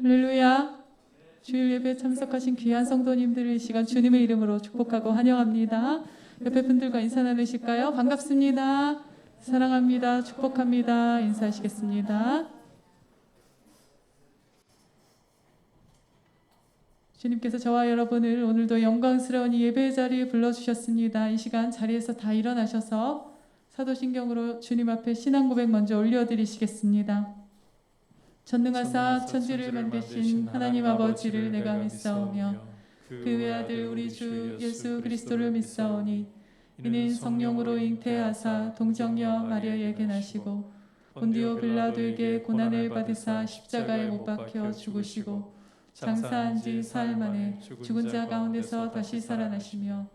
할렐루야. 주일 예배에 참석하신 귀한 성도님들을 이 시간 주님의 이름으로 축복하고 환영합니다. 옆에 분들과 인사 나누실까요? 반갑습니다. 사랑합니다. 축복합니다. 인사하시겠습니다. 주님께서 저와 여러분을 오늘도 영광스러운 이 예배의 자리에 불러주셨습니다. 이 시간 자리에서 다 일어나셔서 사도신경으로 주님 앞에 신앙 고백 먼저 올려드리시겠습니다. 전능하사 천지를 만드신 하나님 아버지를 내가 믿사오며 그 외아들 우리 주 예수 그리스도를 믿사오니 이는 성령으로 잉태하사 동정녀 마리아에게 나시고 본디오 빌라도에게 고난을 받으사 십자가에 못 박혀 죽으시고 장사한 지 사흘 만에 죽은 자 가운데서 다시 살아나시며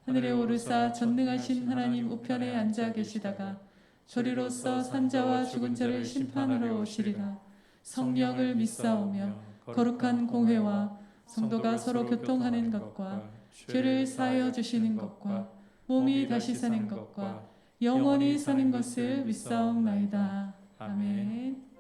하늘에 오르사 전능하신 하나님 우편에 앉아 계시다가 저리로서 산자와 죽은 자를 심판하러 오시리라. 성령을 믿사오며 거룩한 공회와 성도가 서로 교통하는 것과 죄를 사하여 주시는 것과 몸이 다시 사는 것과 영원히 사는 것을 믿사옵나이다. 아멘.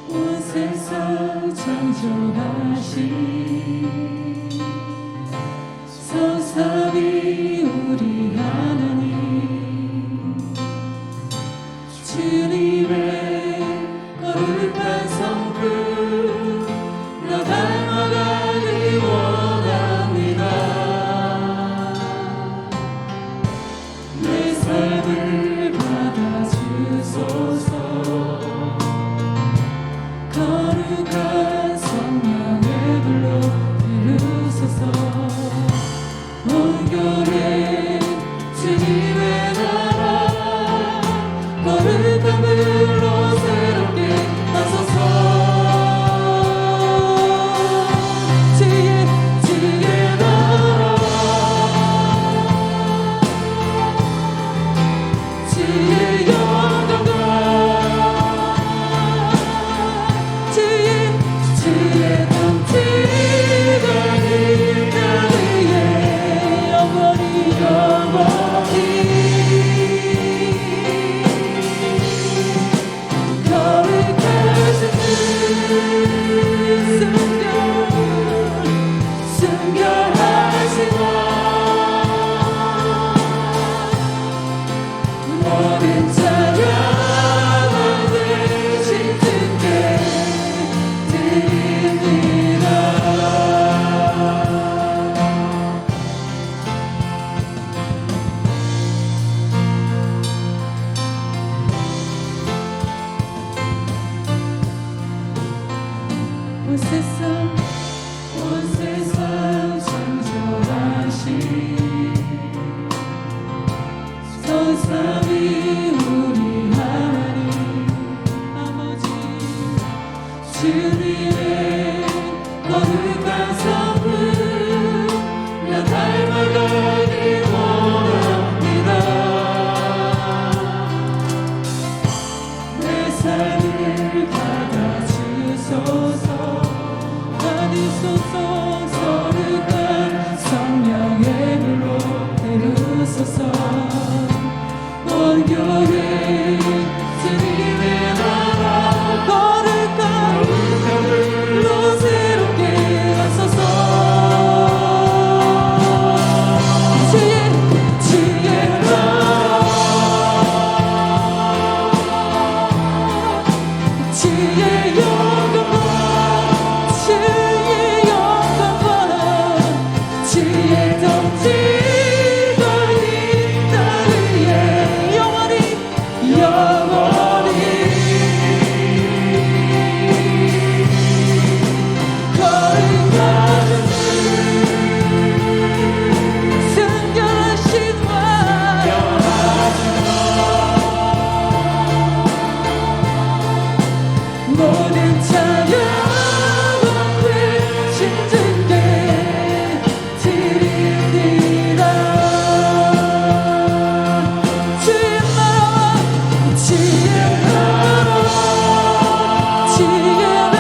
온 세상 창조하신 성삼위 우리 하나님 주님의 거룩한 성품 나 닮아가기 원합니다. 내 삶을 받아주소서. 거룩한 성령의 불로 부르소서. 온교회 주님의 나라 거룩한 불로 새롭게 하소서. 주의 나라 주의 영광과 주의 통치가 이 땅에 영원히 영원히 모든 찬양 앞에 진정게 드립니다. 주의 나라와 주의 나라 주의 나라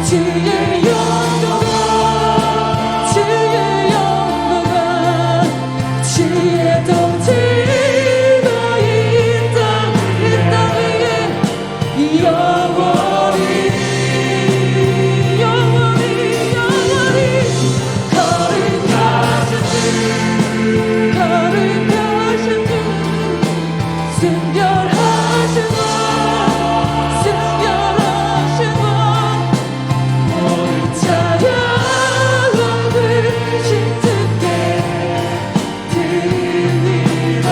주의 영광 주의 영광 주의 통치가 이 땅 위에 영원히 거룩하신 주 거룩하신 주 순결하신 왕 순결하신 왕 모든 찬양 앞을 신주께 드립니다.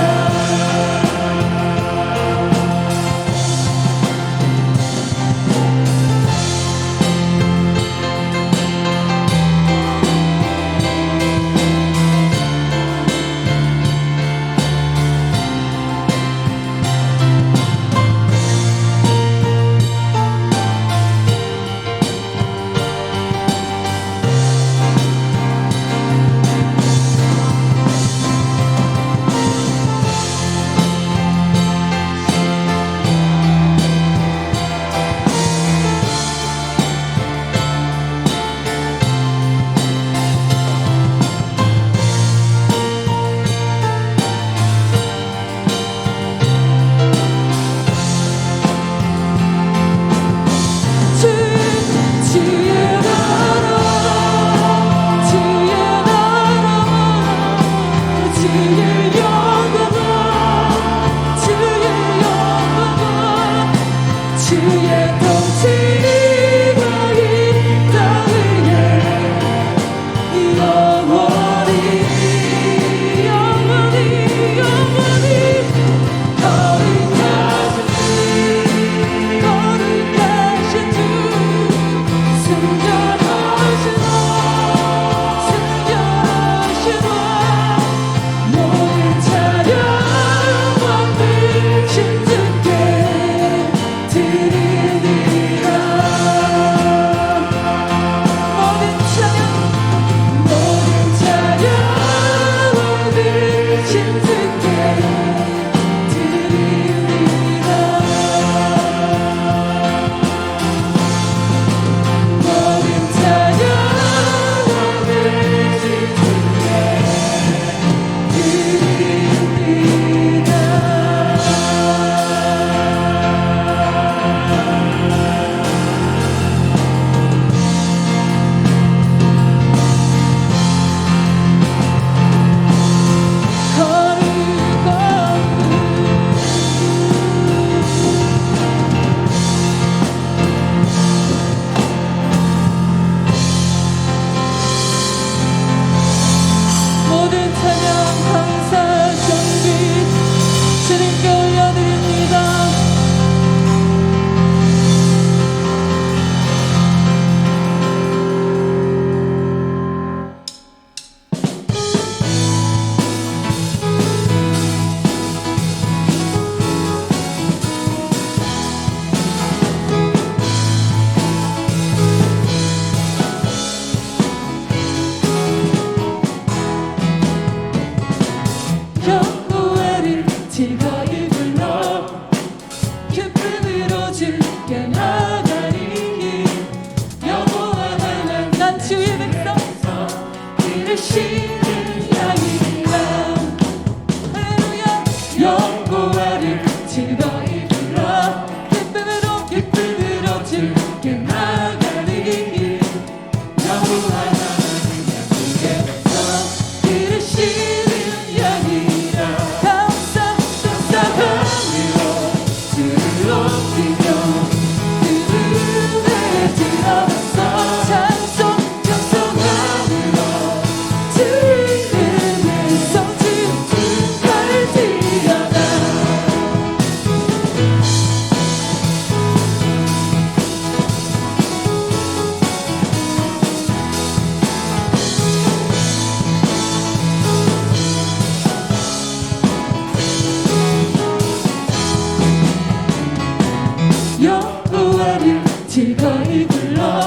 즐거이 불러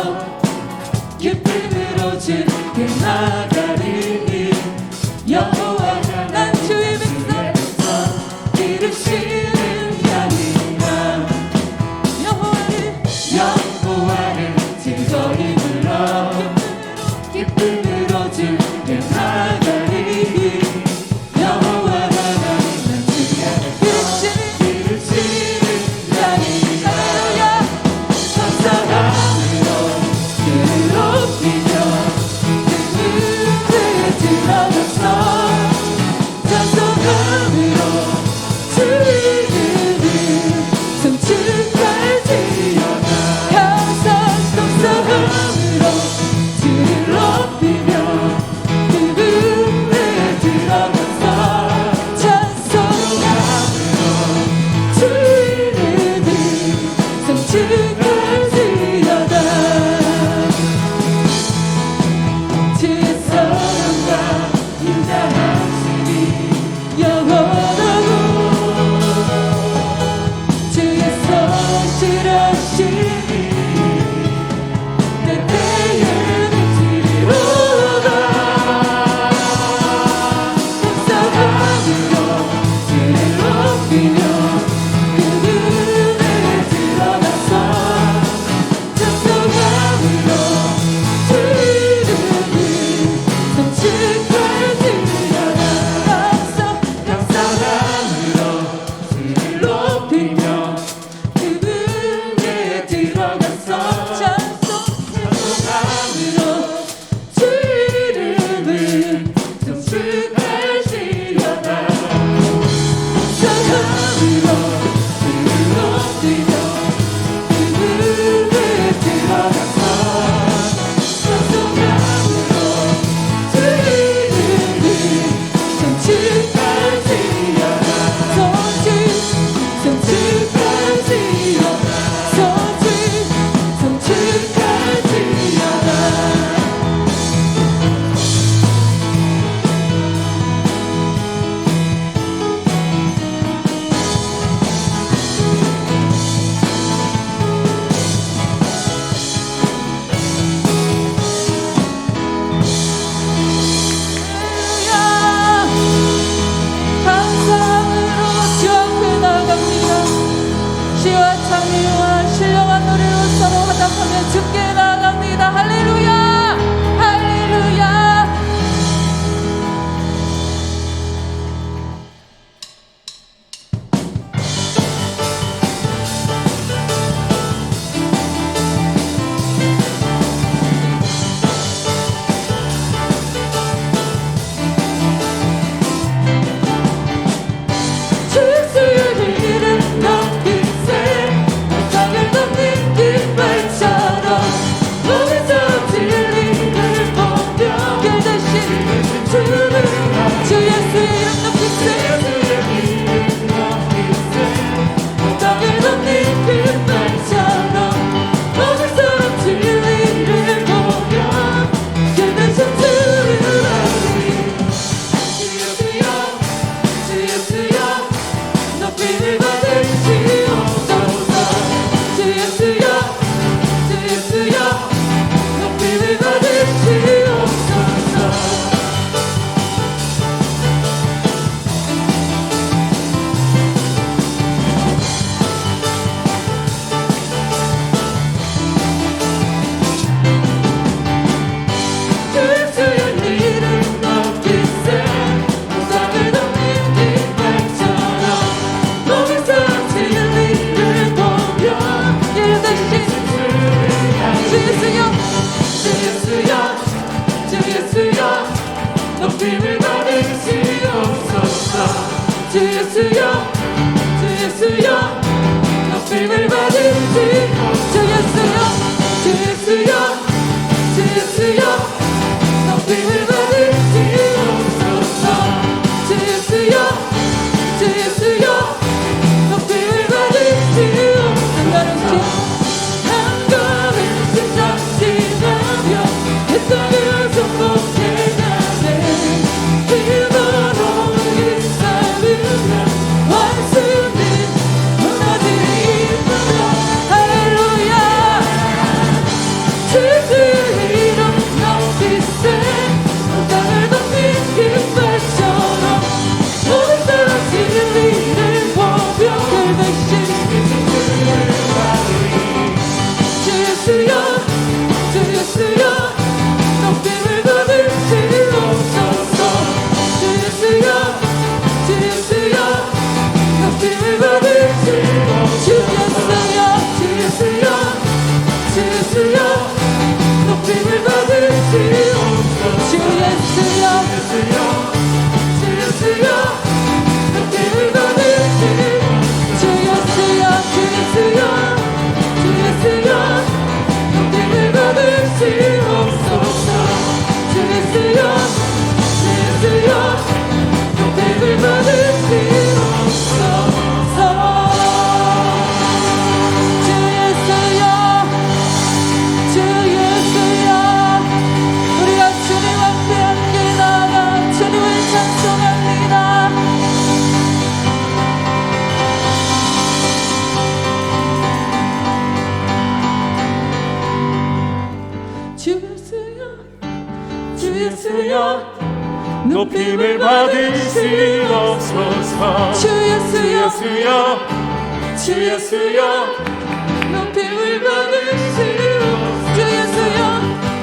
기쁨으로 주께 나가리니 여호와가 난 주의 백성 기르시는 양이라 여호와를 즐거이 불러 기쁨으로 주께 나가리니 여호와가 난 주의 기르시는 양이라 찬송함으로 그를 높이며 그의 들어가서 찬송함으로 주의 이름을 성축할지어다 감사함으로 주를 높이며 그의 들어가서 찬송함으로 주의 이름을 성축할지어다 주의 사랑과 인자하심이 영원하고 주의 성실하심이 때때에 미치리로다 감사함으로 주를 높이며 그분에 들어가서 찬송함으로 주의 이름을 성축할지어다 감사함으로 주를 높이며 그분에 들어가서 찬송함으로 주의 이름을 성축할지어다 찬송함으로 주를 높이며 그분에 들어가서 찬송함으로 주의 이름을 성축할지어다 감사함으로 주 앞에 나아갑니다. 시와 찬미와 신령한 노래로 서로 화답하며 주께 나아갑니다. 할렐루야 할렐루야. 주의 이름 높이세 땅을 덮는 깃발처럼 높임을 받으시옵소서. 주 예수여 주 예수여 높임을 받으시옵소서. 주 예수여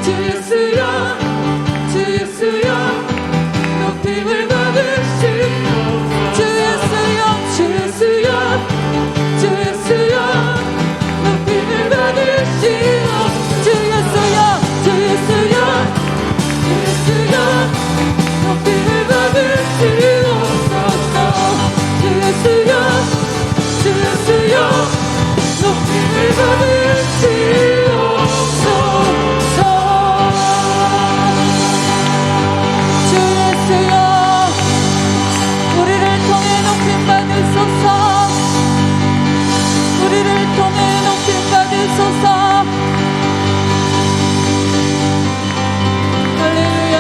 주 예수여 주 예수여 높임을 받으시옵소서. 주 예수여 주 예수여 주 예수여 높임을 받으시옵소서. 주 예수여 주 예수여 주 예수여 높임을 받으시옵소서. 주 예수여 주 예수여 높임을 받으시옵소서. 주 예수여 우리를 통해 높임 받으소서. 우리를 통해 높임 받으소서. 할렐루야.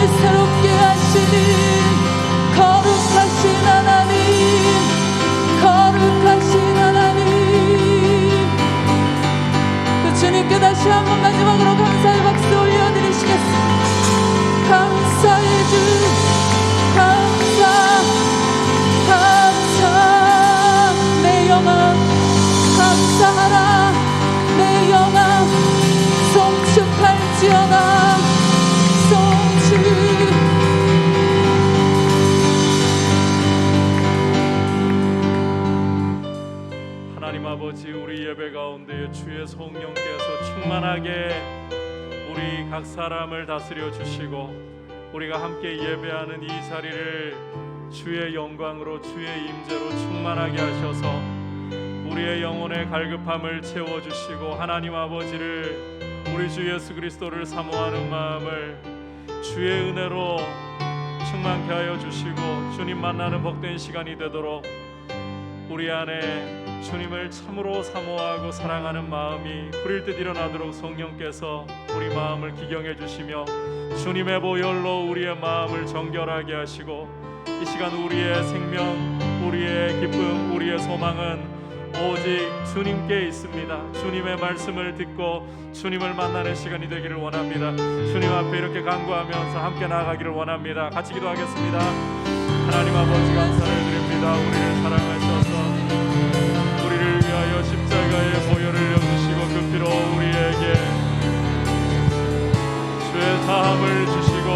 새롭게 하시는 거룩하신 하나님, 거룩하신 하나님, 그 주님께 다시 한번 마지막으로 감사의 박수 올려드리시겠습니다. 감사의 주, 감사, 감사. 내 영혼 감사하라. 내 영혼 송축할지어다. 송축. 하나님 아버지, 우리 예배 가운데 주의 성령께서 충만하게 우리 각 사람을 다스려 주시고, 우리가 함께 예배하는 이 자리를 주의 영광으로, 주의 임재로 충만하게 하셔서 우리의 영혼의 갈급함을 채워주시고, 하나님 아버지를, 우리 주 예수 그리스도를 사모하는 마음을 주의 은혜로 충만케 하여 주시고, 주님 만나는 복된 시간이 되도록 우리 안에 주님을 참으로 사모하고 사랑하는 마음이 불일 듯 일어나도록 성령께서 우리 마음을 기경해 주시며, 주님의 보혈로 우리의 마음을 정결하게 하시고, 이 시간 우리의 생명, 우리의 기쁨, 우리의 소망은 오직 주님께 있습니다. 주님의 말씀을 듣고 주님을 만나는 시간이 되기를 원합니다. 주님 앞에 이렇게 간구하면서 함께 나아가기를 원합니다. 같이 기도하겠습니다. 하나님 아버지, 감사를 드립니다. 우리를 사랑하셔서 우리를 위하여 십자가의 보혈을 흘려주시고, 그 피로 우리에게 주의 사함을 주시고,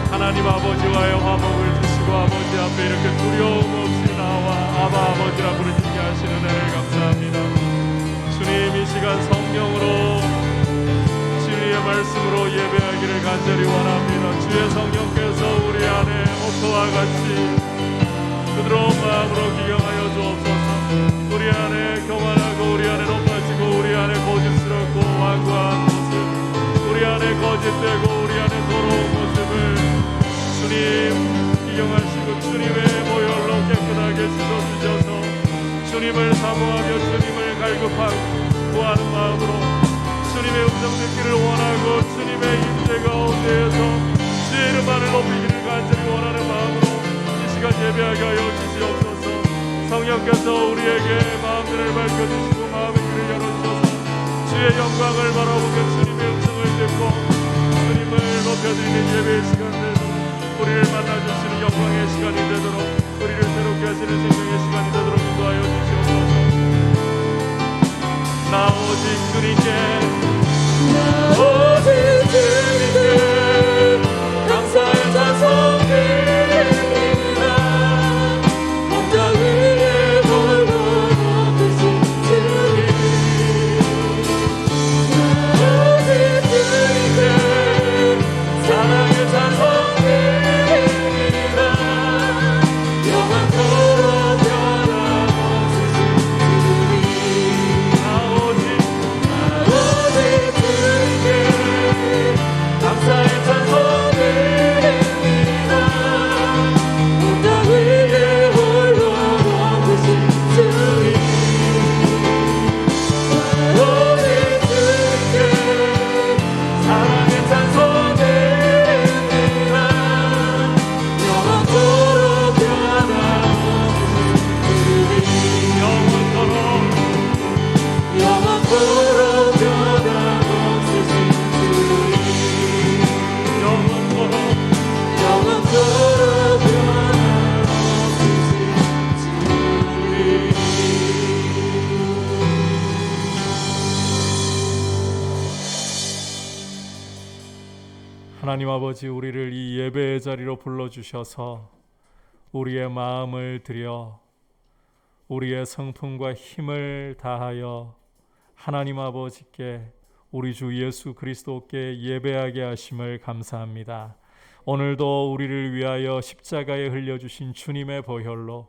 하나님 아버지와의 화목을 주시고, 아버지 앞에 이렇게 두려움 없이 나와 아바 아버지라 부르시게 하시는 은혜를 감사합니다. 주님, 이 시간 성령으로 진리의 말씀으로 예배하기를 간절히 원합니다. 주의 성령께서 우리 안에 옥토와 같이 부드러운 마음으로 기경하여 주옵소서. 우리 안에 교만하고 우리 안에 높아지고 우리 안에 거짓스럽고 완고한 모습, 우리 안에 거짓되고 우리 안에 더러운 모습을 주님 기경하시고 주님의 보혈로 깨끗하게 씻어주셔서 주님을 사모하며 주님을 갈급하고 구하는 마음으로 주님의 음성 듣기를 원하고 주님의 임재 가운데에서 주의 이름만을 높이기를 간절히 원하는 마음으로 이 시간 예배하게 하여 주시옵소서. 성령께서 우리에게 마음들을 밝혀주시고 마음의 길을 열어주셔서 주의 영광을 바라보며 주님의 음성을 듣고 주님을 높여드리는 예배의 시간 되도록, 우리를 만나주시는 영광의 시간이 되도록, 우리를 새롭게 하시는 생명의 시간이 되도록 인도하여 주시옵소서. 나 오직 주님께, 나 오직 주님께 감사의 찬송 드립니다. 언덕 위에 홀로 높으신 주님, 나 오직 주님께 사랑의 찬송 드립니다. 영원토록 변함없으신 주님, 나 오직 주님께 감사의 찬송 드립니다. 언덕 위에 홀로 높으신 주님, 오직 주님께 사랑의 찬송 드립니다. 영원토록 변함없으신 주님, 영원토록 변함없으신 주님, 영원토록 변함없으신 주님. 하나님 아버지, 우리를 이 예배의 자리로 불러주셔서 우리의 마음을 들여 우리의 성품과 힘을 다하여 하나님 아버지께, 우리 주 예수 그리스도께 예배하게 하심을 감사합니다. 오늘도 우리를 위하여 십자가에 흘려주신 주님의 보혈로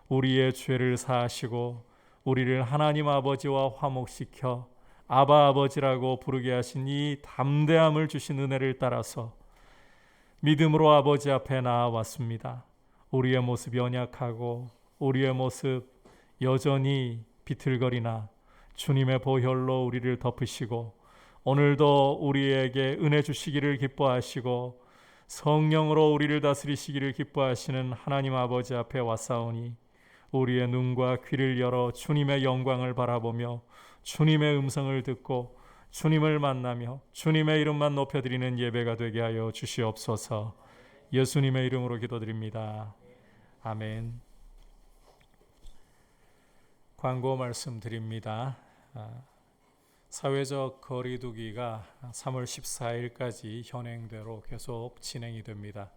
우리의 죄를 사하시고 우리를 하나님 아버지와 화목시켜 아바 아버지라고 부르게 하신 이 담대함을 주신 은혜를 따라서 믿음으로 아버지 앞에 나아왔습니다. 우리의 모습 연약하고 우리의 모습 여전히 비틀거리나 주님의 보혈로 우리를 덮으시고 오늘도 우리에게 은혜 주시기를 기뻐하시고 성령으로 우리를 다스리시기를 기뻐하시는 하나님 아버지 앞에 왔사오니 우리의 눈과 귀를 열어 주님의 영광을 바라보며 주님의 음성을 듣고 주님을 만나며 주님의 이름만 높여드리는 예배가 되게 하여 주시옵소서. 예수님의 이름으로 기도드립니다. 아멘. 광고 말씀드립니다. 사회적 거리두기가 3월 14일까지 현행대로 계속 진행이 됩니다.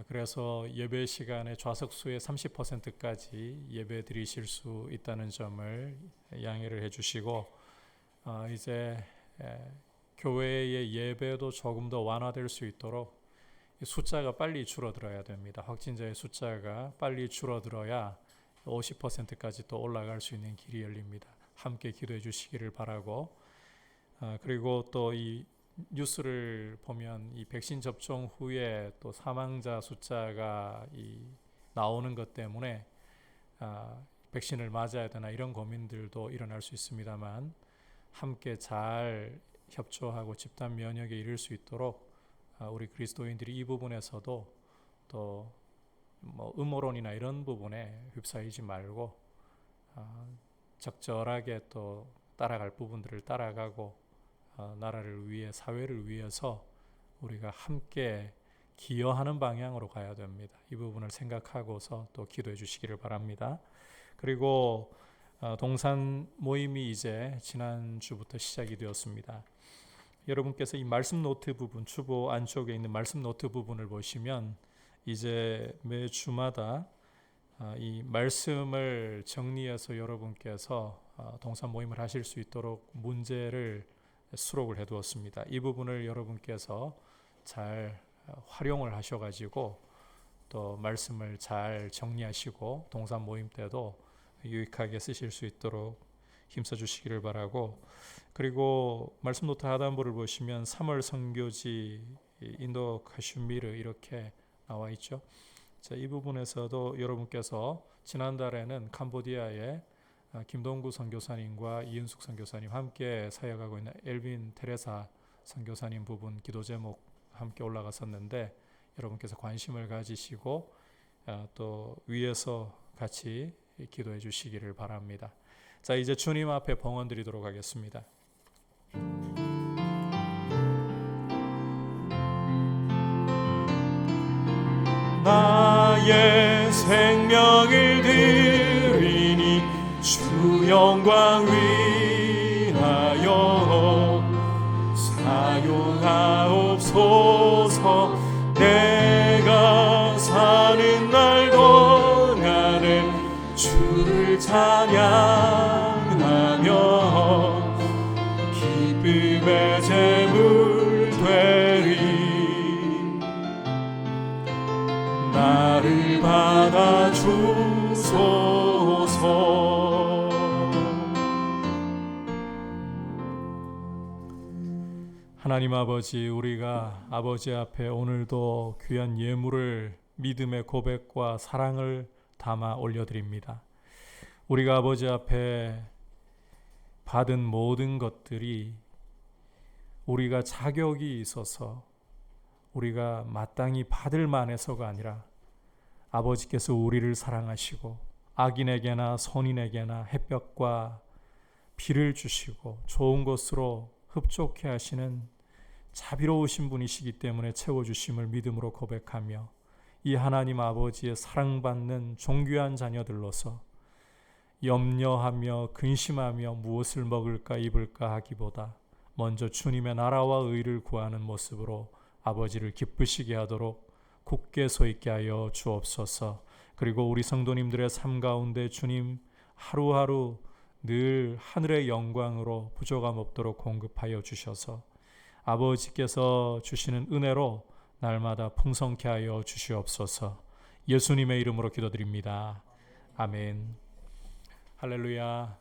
그래서 예배 시간에 좌석수의 30%까지 예배 드리실 수 있다는 점을 양해를 해주시고 이제 교회의 예배도 조금 더 완화될 수 있도록 숫자가 빨리 줄어들어야 됩니다. 확진자의 숫자가 빨리 줄어들어야 50%까지 또 올라갈 수 있는 길이 열립니다. 함께 기도해 주시기를 바라고, 그리고 또 이 뉴스를 보면 이 백신 접종 후에 또 사망자 숫자가 나오는 것 때문에 백신을 맞아야 되나 이런 고민들도 일어날 수 있습니다만, 함께 잘 협조하고 집단 면역에 이를 수 있도록 우리 그리스도인들이 이 부분에서도 또 음모론이나 이런 부분에 휩싸이지 말고 적절하게 또 따라갈 부분들을 따라가고 나라를 위해, 사회를 위해서 우리가 함께 기여하는 방향으로 가야 됩니다. 이 부분을 생각하고서 또 기도해 주시기를 바랍니다. 그리고 동산 모임이 이제 지난주부터 시작이 되었습니다. 여러분께서 이 말씀 노트 부분, 추보 안쪽에 있는 말씀 노트 부분을 보시면 이제 매 주마다 이 말씀을 정리해서 여러분께서 동산 모임을 하실 수 있도록 문제를 수록을 해두었습니다. 이 부분을 여러분께서 잘 활용을 하셔가지고 또 말씀을 잘 정리하시고 동산 모임 때도 유익하게 쓰실 수 있도록 힘써 주시기를 바라고, 그리고 말씀 노트 하단부를 보시면 3월 선교지 인도 카슈미르 이렇게 나와 있죠. 자, 이 부분에서도 여러분께서 지난달에는 캄보디아의 김동구 선교사님과 이은숙 선교사님 함께 사역하고 있는 엘빈 테레사 선교사님 부분 기도 제목 함께 올라갔었는데, 여러분께서 관심을 가지시고 또 위에서 같이 기도해 주시기를 바랍니다. 자, 이제 주님 앞에 봉헌 드리도록 하겠습니다. 나의 생명을 드리니 주 영광 위하여 사용하옵소서. 내가 사는 날 동안은 주를 찬양하며 기쁨의 제물 되리. 나를 받아 주소서. 하나님 아버지, 우리가 아버지 앞에 오늘도 귀한 예물을 믿음의 고백과 사랑을 담아 올려드립니다. 우리가 아버지 앞에 받은 모든 것들이 우리가 자격이 있어서 우리가 마땅히 받을 만해서가 아니라 아버지께서 우리를 사랑하시고 악인에게나 선인에게나 햇볕과 비를 주시고 좋은 것으로 흡족해 하시는 자비로우신 분이시기 때문에 채워주심을 믿음으로 고백하며 이 하나님 아버지의 사랑받는 존귀한 자녀들로서 염려하며 근심하며 무엇을 먹을까 입을까 하기보다 먼저 주님의 나라와 의를 구하는 모습으로 아버지를 기쁘시게 하도록 굳게 서 있게 하여 주옵소서. 그리고 우리 성도님들의 삶 가운데 주님 하루하루 늘 하늘의 영광으로 부족함 없도록 공급하여 주셔서 아버지께서 주시는 은혜로 날마다 풍성케 하여 주시옵소서. 예수님의 이름으로 기도드립니다. 아멘. 할렐루야.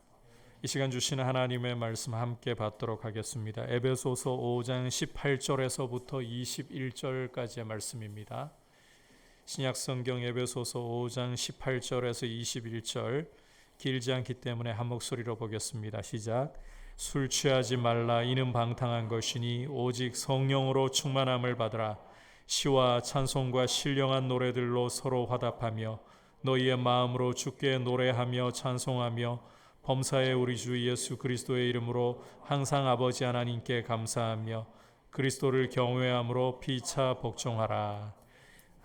이 시간 주시는 하나님의 말씀 함께 받도록 하겠습니다. 에베소서 5장 18절에서부터 21절까지의 말씀입니다. 신약성경 에베소서 5장 18절에서 21절, 길지 않기 때문에 한 목소리로 보겠습니다. 시작. 술 취하지 말라. 이는 방탕한 것이니 오직 성령으로 충만함을 받으라. 시와 찬송과 신령한 노래들로 서로 화답하며 너희의 마음으로 주께 노래하며 찬송하며 범사의 우리 주 예수 그리스도의 이름으로 항상 아버지 하나님께 감사하며 그리스도를 경외함으로 피차 복종하라.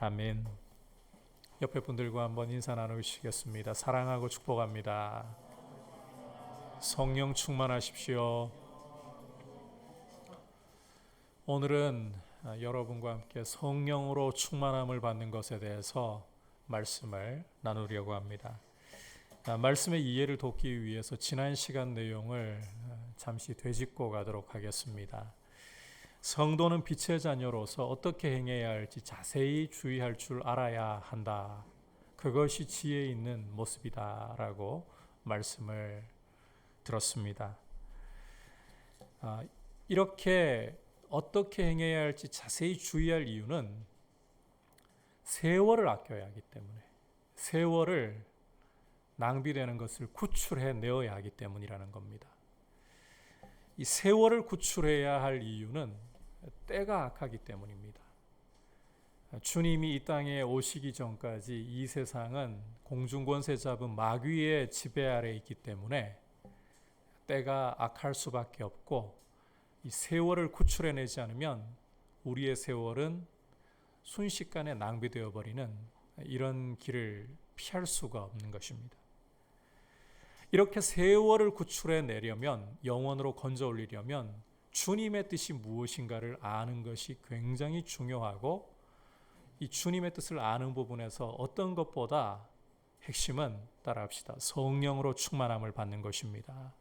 아멘. 옆에 분들과 한번 인사 나누시겠습니다. 사랑하고 축복합니다. 성령 충만하십시오. 오늘은 여러분과 함께 성령으로 충만함을 받는 것에 대해서 말씀을 나누려고 합니다. 말씀의 이해를 돕기 위해서 지난 시간 내용을 잠시 되짚고 가도록 하겠습니다. 성도는 빛의 자녀로서 어떻게 행해야 할지 자세히 주의할 줄 알아야 한다. 그것이 지혜 있는 모습이다라고 말씀을 들었습니다. 이렇게 어떻게 행해야 할지 자세히 주의할 이유는 세월을 아껴야 하기 때문에, 세월을 낭비되는 것을 구출해 내어야 하기 때문이라는 겁니다. 이 세월을 구출해야 할 이유는 때가 악하기 때문입니다. 주님이 이 땅에 오시기 전까지 이 세상은 공중권세 잡은 마귀의 지배 아래 있기 때문에 때가 악할 수밖에 없고, 이 세월을 구출해내지 않으면 우리의 세월은 순식간에 낭비되어 버리는 이런 길을 피할 수가 없는 것입니다. 이렇게 세월을 구출해내려면, 영원으로 건져 올리려면 주님의 뜻이 무엇인가를 아는 것이 굉장히 중요하고, 이 주님의 뜻을 아는 부분에서 어떤 것보다 핵심은, 따라합시다, 성령으로 충만함을 받는 것입니다.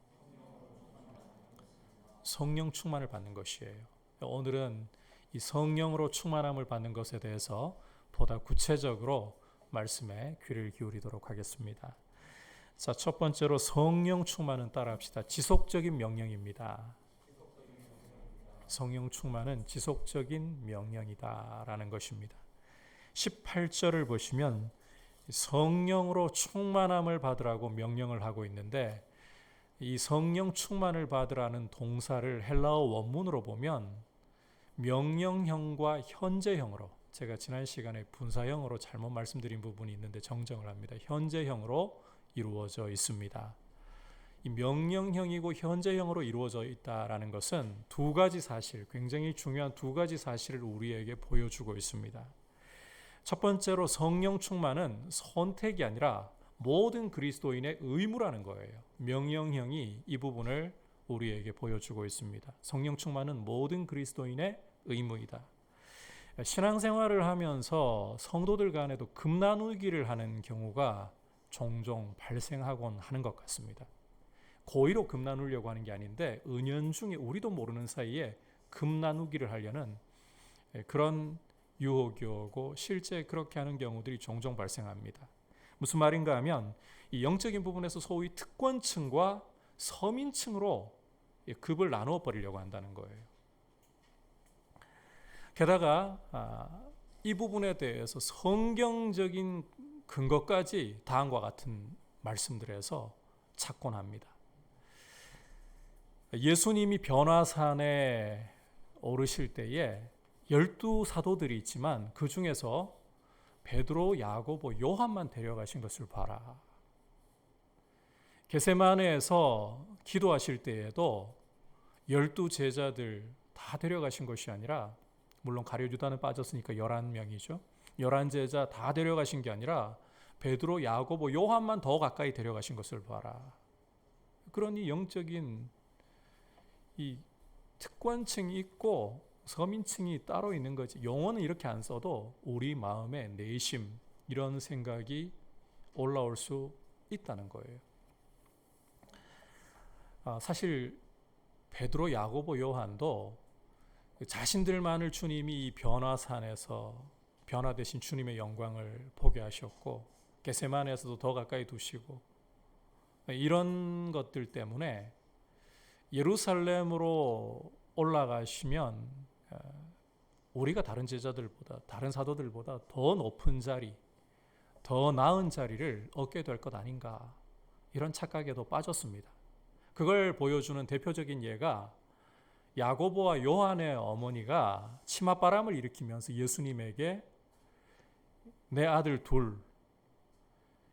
성령 충만을 받는 것이에요. 오늘은 이 성령으로 충만함을 받는 것에 대해서 보다 구체적으로 말씀에 귀를 기울이도록 하겠습니다. 자, 첫 번째로 성령 충만은 따라합시다. 지속적인 명령입니다. 성령 충만은 지속적인 명령이다라는 것입니다. 18절을 보시면 성령으로 충만함을 받으라고 명령을 하고 있는데, 이 성령 충만을 받으라는 동사를 헬라어 원문으로 보면 명령형과 현재형으로, 제가 지난 시간에 분사형으로 잘못 말씀드린 부분이 있는데 정정을 합니다. 현재형으로 이루어져 있습니다. 이 명령형이고 현재형으로 이루어져 있다라는 것은 두 가지 사실, 굉장히 중요한 두 가지 사실을 우리에게 보여주고 있습니다. 첫 번째로 성령 충만은 선택이 아니라 모든 그리스도인의 의무라는 거예요. 명령형이 이 부분을 우리에게 보여주고 있습니다. 성령 충만은 모든 그리스도인의 의무이다. 신앙생활을 하면서 성도들 간에도 금 나누기를 하는 경우가 종종 발생하곤 하는 것 같습니다. 고의로 금 나누려고 하는 게 아닌데 은연중에 우리도 모르는 사이에 금 나누기를 하려는 그런 유혹이 오고 실제 그렇게 하는 경우들이 종종 발생합니다. 무슨 말인가 하면 이 영적인 부분에서 소위 특권층과 서민층으로 급을 나누어 버리려고 한다는 거예요. 게다가 이 부분에 대해서 성경적인 근거까지 다음과 같은 말씀들에서 찾곤 합니다. 예수님이 변화산에 오르실 때에 12사도들이 있지만 그 중에서 베드로, 야고보, 요한만 데려가신 것을 봐라. 게세마네에서 기도하실 때에도 12제자들 다 데려가신 것이 아니라, 물론 가룟유다는 빠졌으니까 11명이죠. 11제자 다 데려가신 게 아니라 베드로, 야고보, 요한만 더 가까이 데려가신 것을 봐라. 그러니 영적인 이 특권층이 있고 서민층이 따로 있는 거지. 용어는 이렇게 안 써도 우리 마음에 내심 이런 생각이 올라올 수 있다는 거예요. 사실 베드로, 야고보, 요한도 자신들만을 주님이 이 변화산에서 변화되신 주님의 영광을 보게 하셨고, 게세마네에서도 더 가까이 두시고, 이런 것들 때문에 예루살렘으로 올라가시면 우리가 다른 제자들보다, 다른 사도들보다 더 높은 자리, 더 나은 자리를 얻게 될 것 아닌가, 이런 착각에도 빠졌습니다. 그걸 보여주는 대표적인 예가 야고보와 요한의 어머니가 치맛바람을 일으키면서 예수님에게 내 아들 둘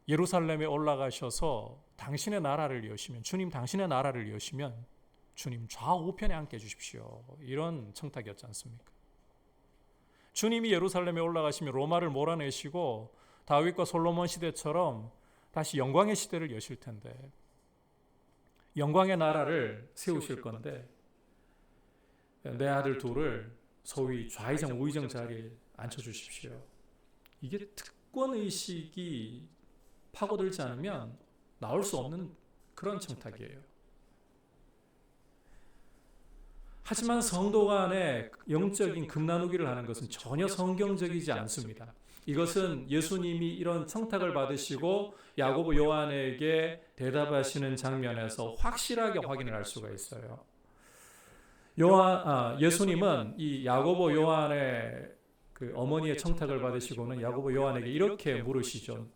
예루살렘에 올라가셔서 당신의 나라를 여시면, 주님 당신의 나라를 여시면 주님 좌우편에 앉게 해주십시오. 이런 청탁이었지 않습니까? 주님이 예루살렘에 올라가시면 로마를 몰아내시고 다윗과 솔로몬 시대처럼 다시 영광의 시대를 여실 텐데, 영광의 나라를 세우실 건데 내 아들 둘을 소위 좌의정 우의정 자리에 앉혀주십시오. 이게 특권의식이 파고들지 않으면 나올 수 없는 그런 청탁이에요. 하지만 성도 간의 영적인 금나누기를 하는 것은 전혀 성경적이지 않습니다. 이것은 예수님이 이런 청탁을 받으시고 야고보 요한에게 대답하시는 장면에서 확실하게 확인을 할 수가 있어요. 예수님은 이 야고보 요한의 그 어머니의 청탁을 받으시고는 야고보 요한에게 이렇게 물으시죠.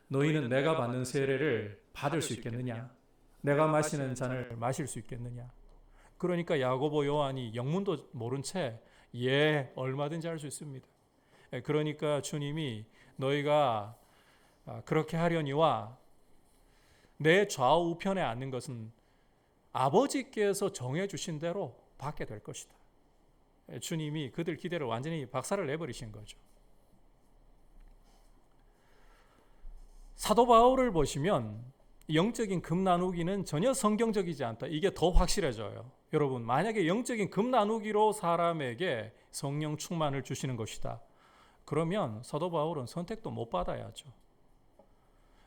너희는 내가 받는 세례를 받을 수 있겠느냐? 내가 마시는 잔을 마실 수 있겠느냐? 그러니까 야고보 요한이 영문도 모른 채 예, 얼마든지 할 수 있습니다. 그러니까 주님이 너희가 그렇게 하려니와 내 좌우 우편에 앉는 것은 아버지께서 정해주신 대로 받게 될 것이다. 주님이 그들 기대를 완전히 박살을 내버리신 거죠. 사도 바울을 보시면 영적인 금 나누기는 전혀 성경적이지 않다. 이게 더 확실해져요. 여러분, 만약에 영적인 금 나누기로 사람에게 성령 충만을 주시는 것이다. 그러면 사도 바울은 선택도 못 받아야죠.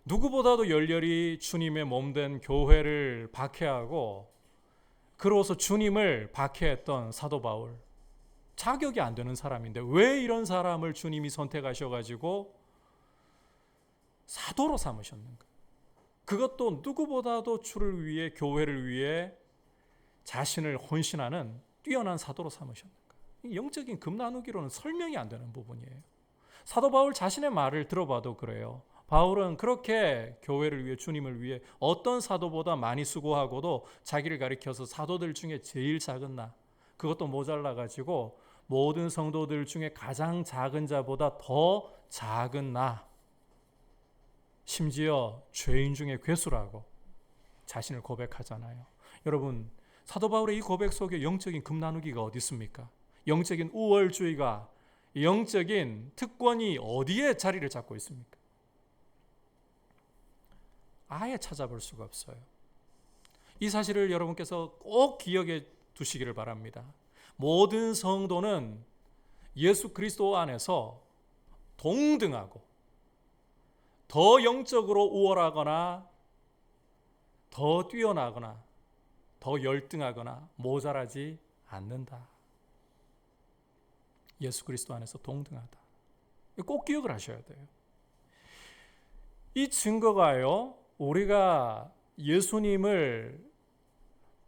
누구보다도 열렬히 주님의 몸된 교회를 박해하고 그로서 주님을 박해했던 사도 바울, 자격이 안 되는 사람인데 왜 이런 사람을 주님이 선택하셔가지고 사도로 삼으셨는가? 그것도 누구보다도 주를 위해, 교회를 위해 자신을 헌신하는 뛰어난 사도로 삼으셨는가? 영적인 금 나누기로는 설명이 안 되는 부분이에요. 사도 바울 자신의 말을 들어봐도 그래요. 바울은 그렇게 교회를 위해, 주님을 위해 어떤 사도보다 많이 수고하고도 자기를 가리켜서 사도들 중에 제일 작은 나, 그것도 모자라가지고 모든 성도들 중에 가장 작은 자보다 더 작은 나, 심지어 죄인 중에 괴수라고 자신을 고백하잖아요. 여러분, 사도 바울의 이 고백 속에 영적인 금 나누기가 어디 있습니까? 영적인 우월주의가, 영적인 특권이 어디에 자리를 잡고 있습니까? 아예 찾아볼 수가 없어요. 이 사실을 여러분께서 꼭 기억해 두시기를 바랍니다. 모든 성도는 예수 그리스도 안에서 동등하고 더 영적으로 우월하거나 더 뛰어나거나 더 열등하거나 모자라지 않는다. 예수 그리스도 안에서 동등하다. 꼭 기억을 하셔야 돼요. 이 증거가요, 우리가 예수님을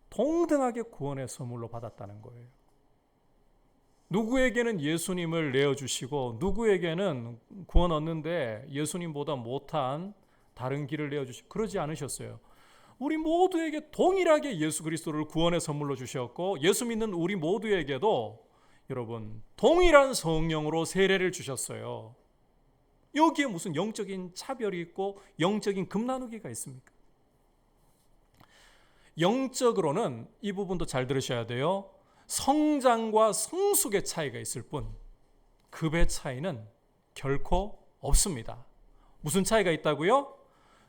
동등하게 구원의 선물로 받았다는 거예요. 누구에게는 예수님을 내어주시고 누구에게는 구원 얻는데 예수님보다 못한 다른 길을 내어주시고 그러지 않으셨어요. 우리 모두에게 동일하게 예수 그리스도를 구원의 선물로 주셨고 예수 믿는 우리 모두에게도 여러분 동일한 성령으로 세례를 주셨어요. 여기에 무슨 영적인 차별이 있고 영적인 금 나누기가 있습니까? 영적으로는 이 부분도 잘 들으셔야 돼요. 성장과 성숙의 차이가 있을 뿐 급의 차이는 결코 없습니다. 무슨 차이가 있다고요?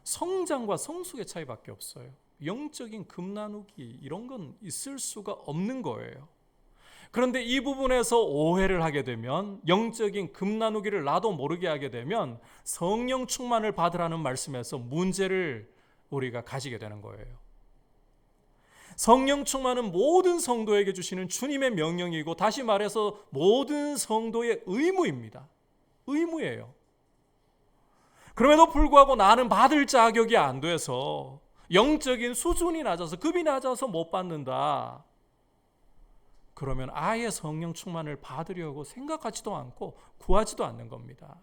성장과 성숙의 차이밖에 없어요. 영적인 금 나누기 이런 건 있을 수가 없는 거예요. 그런데 이 부분에서 오해를 하게 되면, 영적인 금 나누기를 나도 모르게 하게 되면 성령 충만을 받으라는 말씀에서 문제를 우리가 가지게 되는 거예요. 성령 충만은 모든 성도에게 주시는 주님의 명령이고, 다시 말해서 모든 성도의 의무입니다. 의무예요. 그럼에도 불구하고 나는 받을 자격이 안 돼서, 영적인 수준이 낮아서, 급이 낮아서 못 받는다. 그러면 아예 성령 충만을 받으려고 생각하지도 않고 구하지도 않는 겁니다.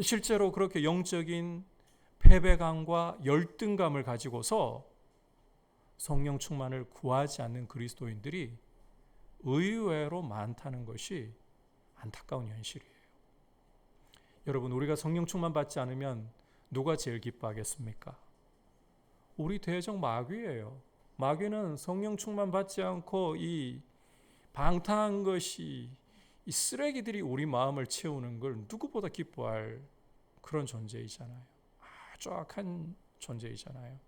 실제로 그렇게 영적인 패배감과 열등감을 가지고서 성령 충만을 구하지 않는 그리스도인들이 의외로 많다는 것이 안타까운 현실이에요. 여러분, 우리가 성령 충만 받지 않으면 누가 제일 기뻐하겠습니까? 우리 대적 마귀예요. 마귀는 성령 충만 받지 않고 이 방탕한 것이, 이 쓰레기들이 우리 마음을 채우는 걸 누구보다 기뻐할 그런 존재이잖아요. 아주 악한 존재이잖아요.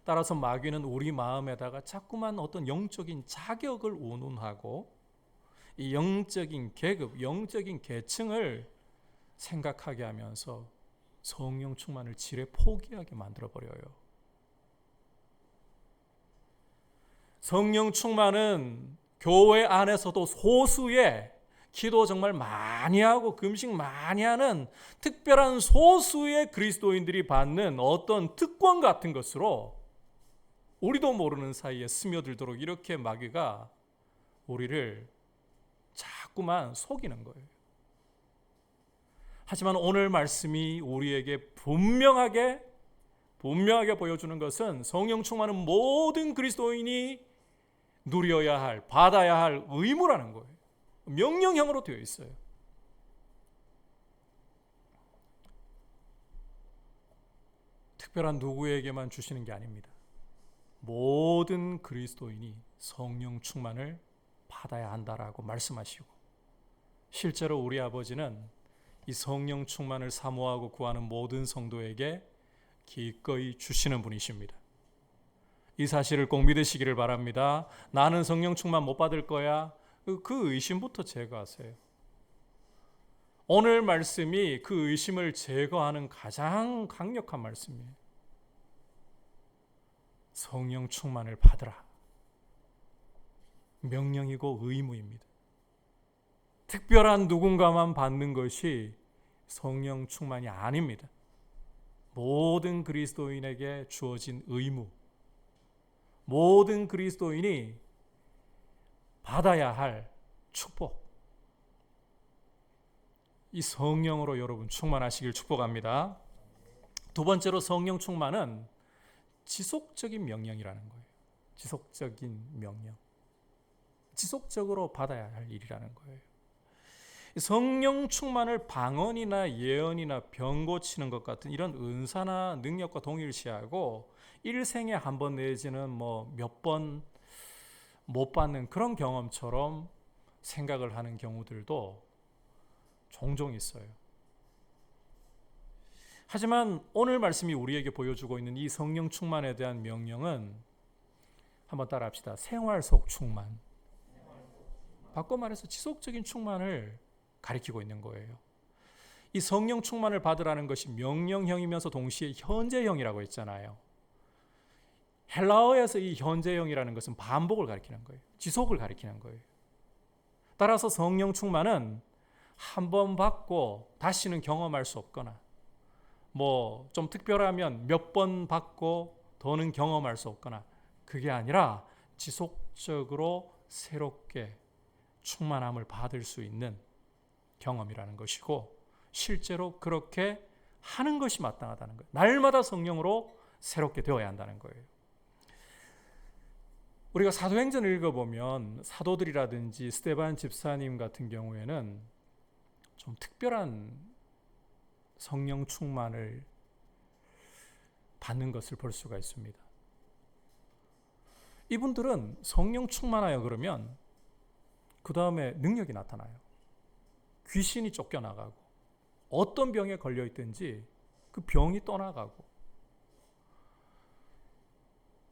따라서 마귀는 우리 마음에다가 자꾸만 어떤 영적인 자격을 운운하고 이 영적인 계급, 영적인 계층을 생각하게 하면서 성령 충만을 지레 포기하게 만들어버려요. 성령 충만은 교회 안에서도 소수의 기도 정말 많이 하고 금식 많이 하는 특별한 소수의 그리스도인들이 받는 어떤 특권 같은 것으로 우리도 모르는 사이에 스며들도록 이렇게 마귀가 우리를 자꾸만 속이는 거예요. 하지만 오늘 말씀이 우리에게 분명하게 보여주는 것은 성령 충만은 모든 그리스도인이 누려야 할, 받아야 할 의무라는 거예요. 명령형으로 되어 있어요. 특별한 누구에게만 주시는 게 아닙니다. 모든 그리스도인이 성령 충만을 받아야 한다라고 말씀하시고, 실제로 우리 아버지는 이 성령 충만을 사모하고 구하는 모든 성도에게 기꺼이 주시는 분이십니다. 이 사실을 꼭 믿으시기를 바랍니다. 나는 성령 충만 못 받을 거야. 그 의심부터 제거하세요. 오늘 말씀이 그 의심을 제거하는 가장 강력한 말씀이에요. 성령 충만을 받으라. 명령이고 의무입니다. 특별한 누군가만 받는 것이 성령 충만이 아닙니다. 모든 그리스도인에게 주어진 의무, 모든 그리스도인이 받아야 할 축복, 이 성령으로 여러분 충만하시길 축복합니다. 두 번째로 성령 충만은 지속적인 명령이라는 거예요. 지속적인 명령. 지속적으로 받아야 할 일이라는 거예요. 성령 충만을 방언이나 예언이나 병 고치는 것 같은 이런 은사나 능력과 동일시하고 일생에 한 번 내지는 몇 번 못 받는 그런 경험처럼 생각을 하는 경우들도 종종 있어요. 하지만 오늘 말씀이 우리에게 보여주고 있는 이 성령 충만에 대한 명령은 한번 따라합시다. 생활 속 충만. 바꿔 말해서 지속적인 충만을 가리키고 있는 거예요. 이 성령 충만을 받으라는 것이 명령형이면서 동시에 현재형이라고 했잖아요. 헬라어에서 이 현재형이라는 것은 반복을 가리키는 거예요. 지속을 가리키는 거예요. 따라서 성령 충만은 한 번 받고 다시는 경험할 수 없거나 좀 특별하면 몇 번 받고 더는 경험할 수 없거나 그게 아니라 지속적으로 새롭게 충만함을 받을 수 있는 경험이라는 것이고, 실제로 그렇게 하는 것이 마땅하다는 거예요. 날마다 성령으로 새롭게 되어야 한다는 거예요. 우리가 사도행전을 읽어보면 사도들이라든지 스데반 집사님 같은 경우에는 좀 특별한 성령 충만을 받는 것을 볼 수가 있습니다. 이분들은 성령 충만하여 그러면 그 다음에 능력이 나타나요. 귀신이 쫓겨나가고 어떤 병에 걸려 있든지 그 병이 떠나가고,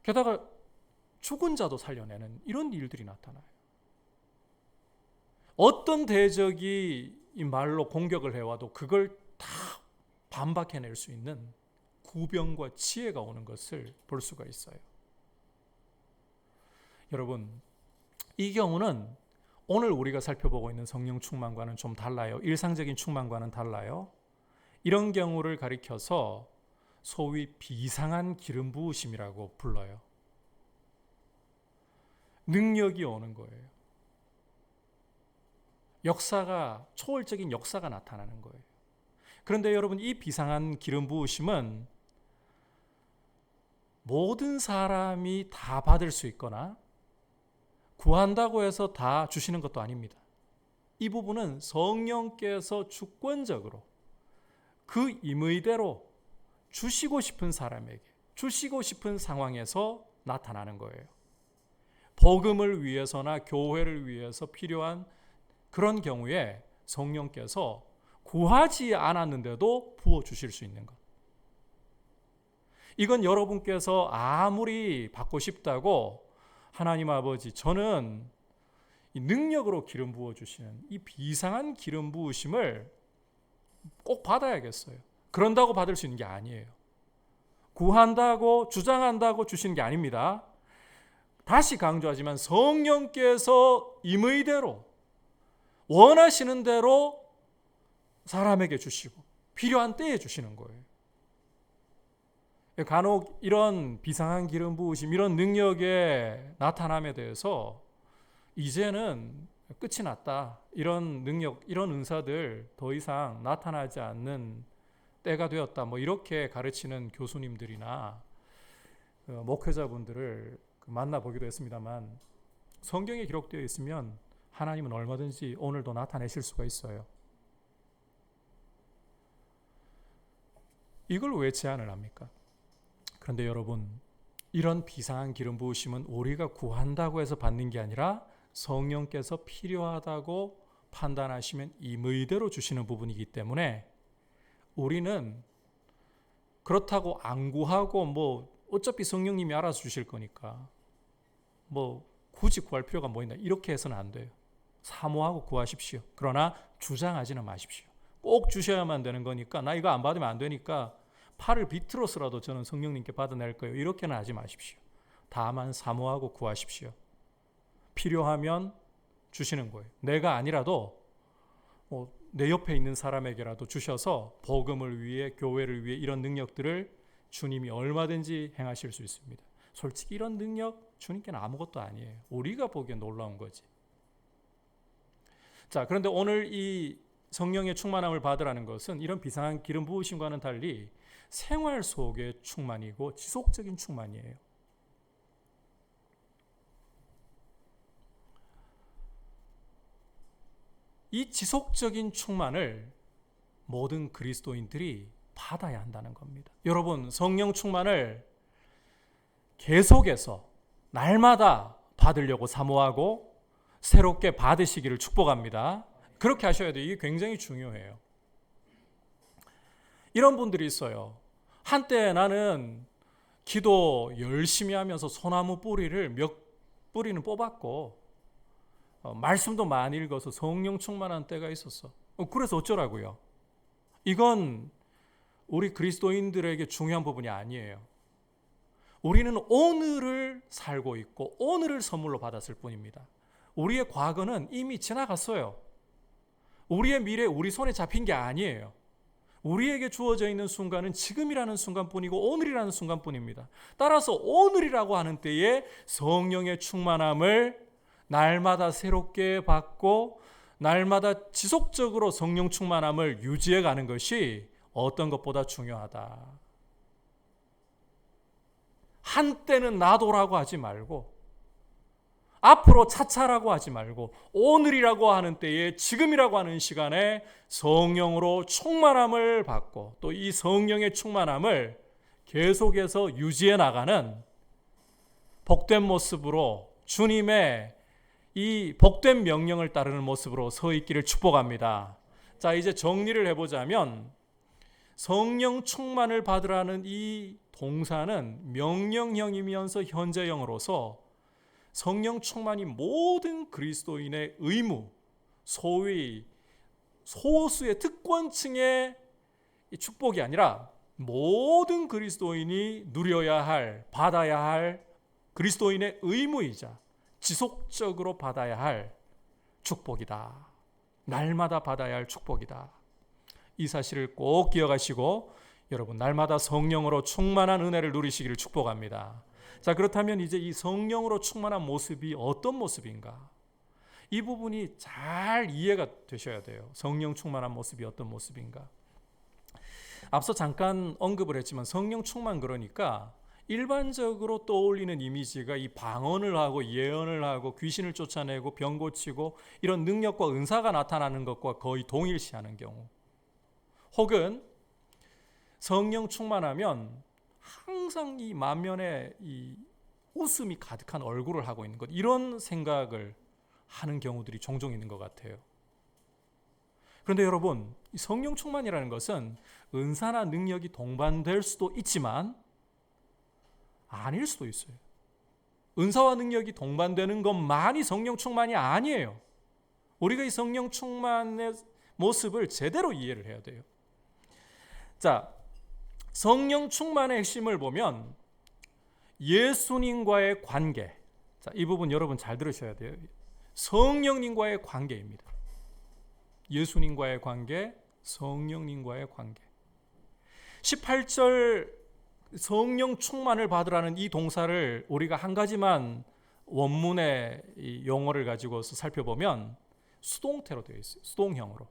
게다가 죽은 자도 살려내는 이런 일들이 나타나요. 어떤 대적이 이 말로 공격을 해와도 그걸 다 반박해낼 수 있는 구병과 지혜가 오는 것을 볼 수가 있어요. 여러분, 이 경우는 오늘 우리가 살펴보고 있는 성령 충만과는 좀 달라요. 일상적인 충만과는 달라요. 이런 경우를 가리켜서 소위 비상한 기름 부으심이라고 불러요. 능력이 오는 거예요. 초월적인 역사가 나타나는 거예요. 그런데 여러분, 이 비상한 기름 부으심은 모든 사람이 다 받을 수 있거나 구한다고 해서 다 주시는 것도 아닙니다. 이 부분은 성령께서 주권적으로 그 임의대로 주시고 싶은 사람에게, 주시고 싶은 상황에서 나타나는 거예요. 복음을 위해서나 교회를 위해서 필요한 그런 경우에 성령께서 구하지 않았는데도 부어주실 수 있는 것. 이건 여러분께서 아무리 받고 싶다고 하나님 아버지, 저는 이 능력으로 기름 부어주시는 이 비상한 기름 부으심을 꼭 받아야겠어요. 그런다고 받을 수 있는 게 아니에요. 구한다고 주장한다고 주시는 게 아닙니다. 다시 강조하지만 성령께서 임의대로 원하시는 대로 사람에게 주시고 필요한 때에 주시는 거예요. 간혹 이런 비상한 기름 부으심, 이런 능력의 나타남에 대해서 이제는 끝이 났다, 이런 능력, 이런 은사들 더 이상 나타나지 않는 때가 되었다, 뭐 이렇게 가르치는 교수님들이나 목회자분들을 만나보기도 했습니다만, 성경에 기록되어 있으면 하나님은 얼마든지 오늘도 나타내실 수가 있어요. 이걸 왜 제한을 합니까? 그런데 여러분, 이런 비상한 기름 부으심은 우리가 구한다고 해서 받는 게 아니라 성령께서 필요하다고 판단하시면 임의대로 주시는 부분이기 때문에 우리는 그렇다고 안 구하고 뭐 어차피 성령님이 알아서 주실 거니까 뭐 굳이 구할 필요가 뭐 있나, 이렇게 해서는 안 돼요. 사모하고 구하십시오. 그러나 주장하지는 마십시오. 꼭 주셔야만 되는 거니까, 나 이거 안 받으면 안 되니까 팔을 비틀어서라도 저는 성령님께 받아낼 거예요, 이렇게는 하지 마십시오. 다만 사모하고 구하십시오. 필요하면 주시는 거예요. 내가 아니라도 내 옆에 있는 사람에게라도 주셔서 복음을 위해, 교회를 위해 이런 능력들을 주님이 얼마든지 행하실 수 있습니다. 솔직히 이런 능력 주님께는 아무것도 아니에요. 우리가 보기엔 놀라운 거지. 자, 그런데 오늘 이 성령의 충만함을 받으라는 것은 이런 비상한 기름 부으심과는 달리 생활 속의 충만이고 지속적인 충만이에요. 이 지속적인 충만을 모든 그리스도인들이 받아야 한다는 겁니다. 여러분, 성령 충만을 계속해서 날마다 받으려고 사모하고 새롭게 받으시기를 축복합니다. 그렇게 하셔야 돼요. 이게 굉장히 중요해요. 이런 분들이 있어요. 한때 나는 기도 열심히 하면서 소나무 뿌리를 몇 뿌리는 뽑았고 말씀도 많이 읽어서 성령 충만한 때가 있었어. 그래서 어쩌라고요? 이건 우리 그리스도인들에게 중요한 부분이 아니에요. 우리는 오늘을 살고 있고 오늘을 선물로 받았을 뿐입니다. 우리의 과거는 이미 지나갔어요. 우리의 미래, 우리 손에 잡힌 게 아니에요. 우리에게 주어져 있는 순간은 지금이라는 순간뿐이고 오늘이라는 순간뿐입니다. 따라서 오늘이라고 하는 때에 성령의 충만함을 날마다 새롭게 받고 날마다 지속적으로 성령 충만함을 유지해 가는 것이 어떤 것보다 중요하다. 한때는 나도라고 하지 말고, 앞으로 차차라고 하지 말고, 오늘이라고 하는 때에, 지금이라고 하는 시간에 성령으로 충만함을 받고 또 이 성령의 충만함을 계속해서 유지해 나가는 복된 모습으로, 주님의 이 복된 명령을 따르는 모습으로 서 있기를 축복합니다. 자, 이제 정리를 해보자면 성령 충만을 받으라는 이 동사는 명령형이면서 현재형으로서 성령 충만이 모든 그리스도인의 의무, 소위 소수의 특권층의 축복이 아니라 모든 그리스도인이 누려야 할, 받아야 할 그리스도인의 의무이자 지속적으로 받아야 할 축복이다. 날마다 받아야 할 축복이다. 이 사실을 꼭 기억하시고 여러분, 날마다 성령으로 충만한 은혜를 누리시기를 축복합니다. 자, 그렇다면 이제 이 성령으로 충만한 모습이 어떤 모습인가? 이 부분이 잘 이해가 되셔야 돼요. 성령 충만한 모습이 어떤 모습인가? 앞서 잠깐 언급을 했지만 성령 충만, 그러니까 일반적으로 떠올리는 이미지가 이 방언을 하고 예언을 하고 귀신을 쫓아내고 병 고치고 이런 능력과 은사가 나타나는 것과 거의 동일시하는 경우, 혹은 성령 충만하면 항상 이 만면에 이 웃음이 가득한 얼굴을 하고 있는 것, 이런 생각을 하는 경우들이 종종 있는 것 같아요. 그런데 여러분, 이 성령 충만이라는 것은 은사나 능력이 동반될 수도 있지만 아닐 수도 있어요. 은사와 능력이 동반되는 것만이 성령 충만이 아니에요. 우리가 이 성령 충만의 모습을 제대로 이해를 해야 돼요. 자, 성령 충만의 핵심을 보면 예수님과의 관계. 자, 이 부분 여러분 잘 들으셔야 돼요. 성령님과의 관계입니다. 예수님과의 관계, 성령님과의 관계. 18절 성령 충만을 받으라는 이 동사를 우리가 한 가지만 원문의 이 용어를 가지고서 살펴보면 수동태로 되어 있어요. 수동형으로.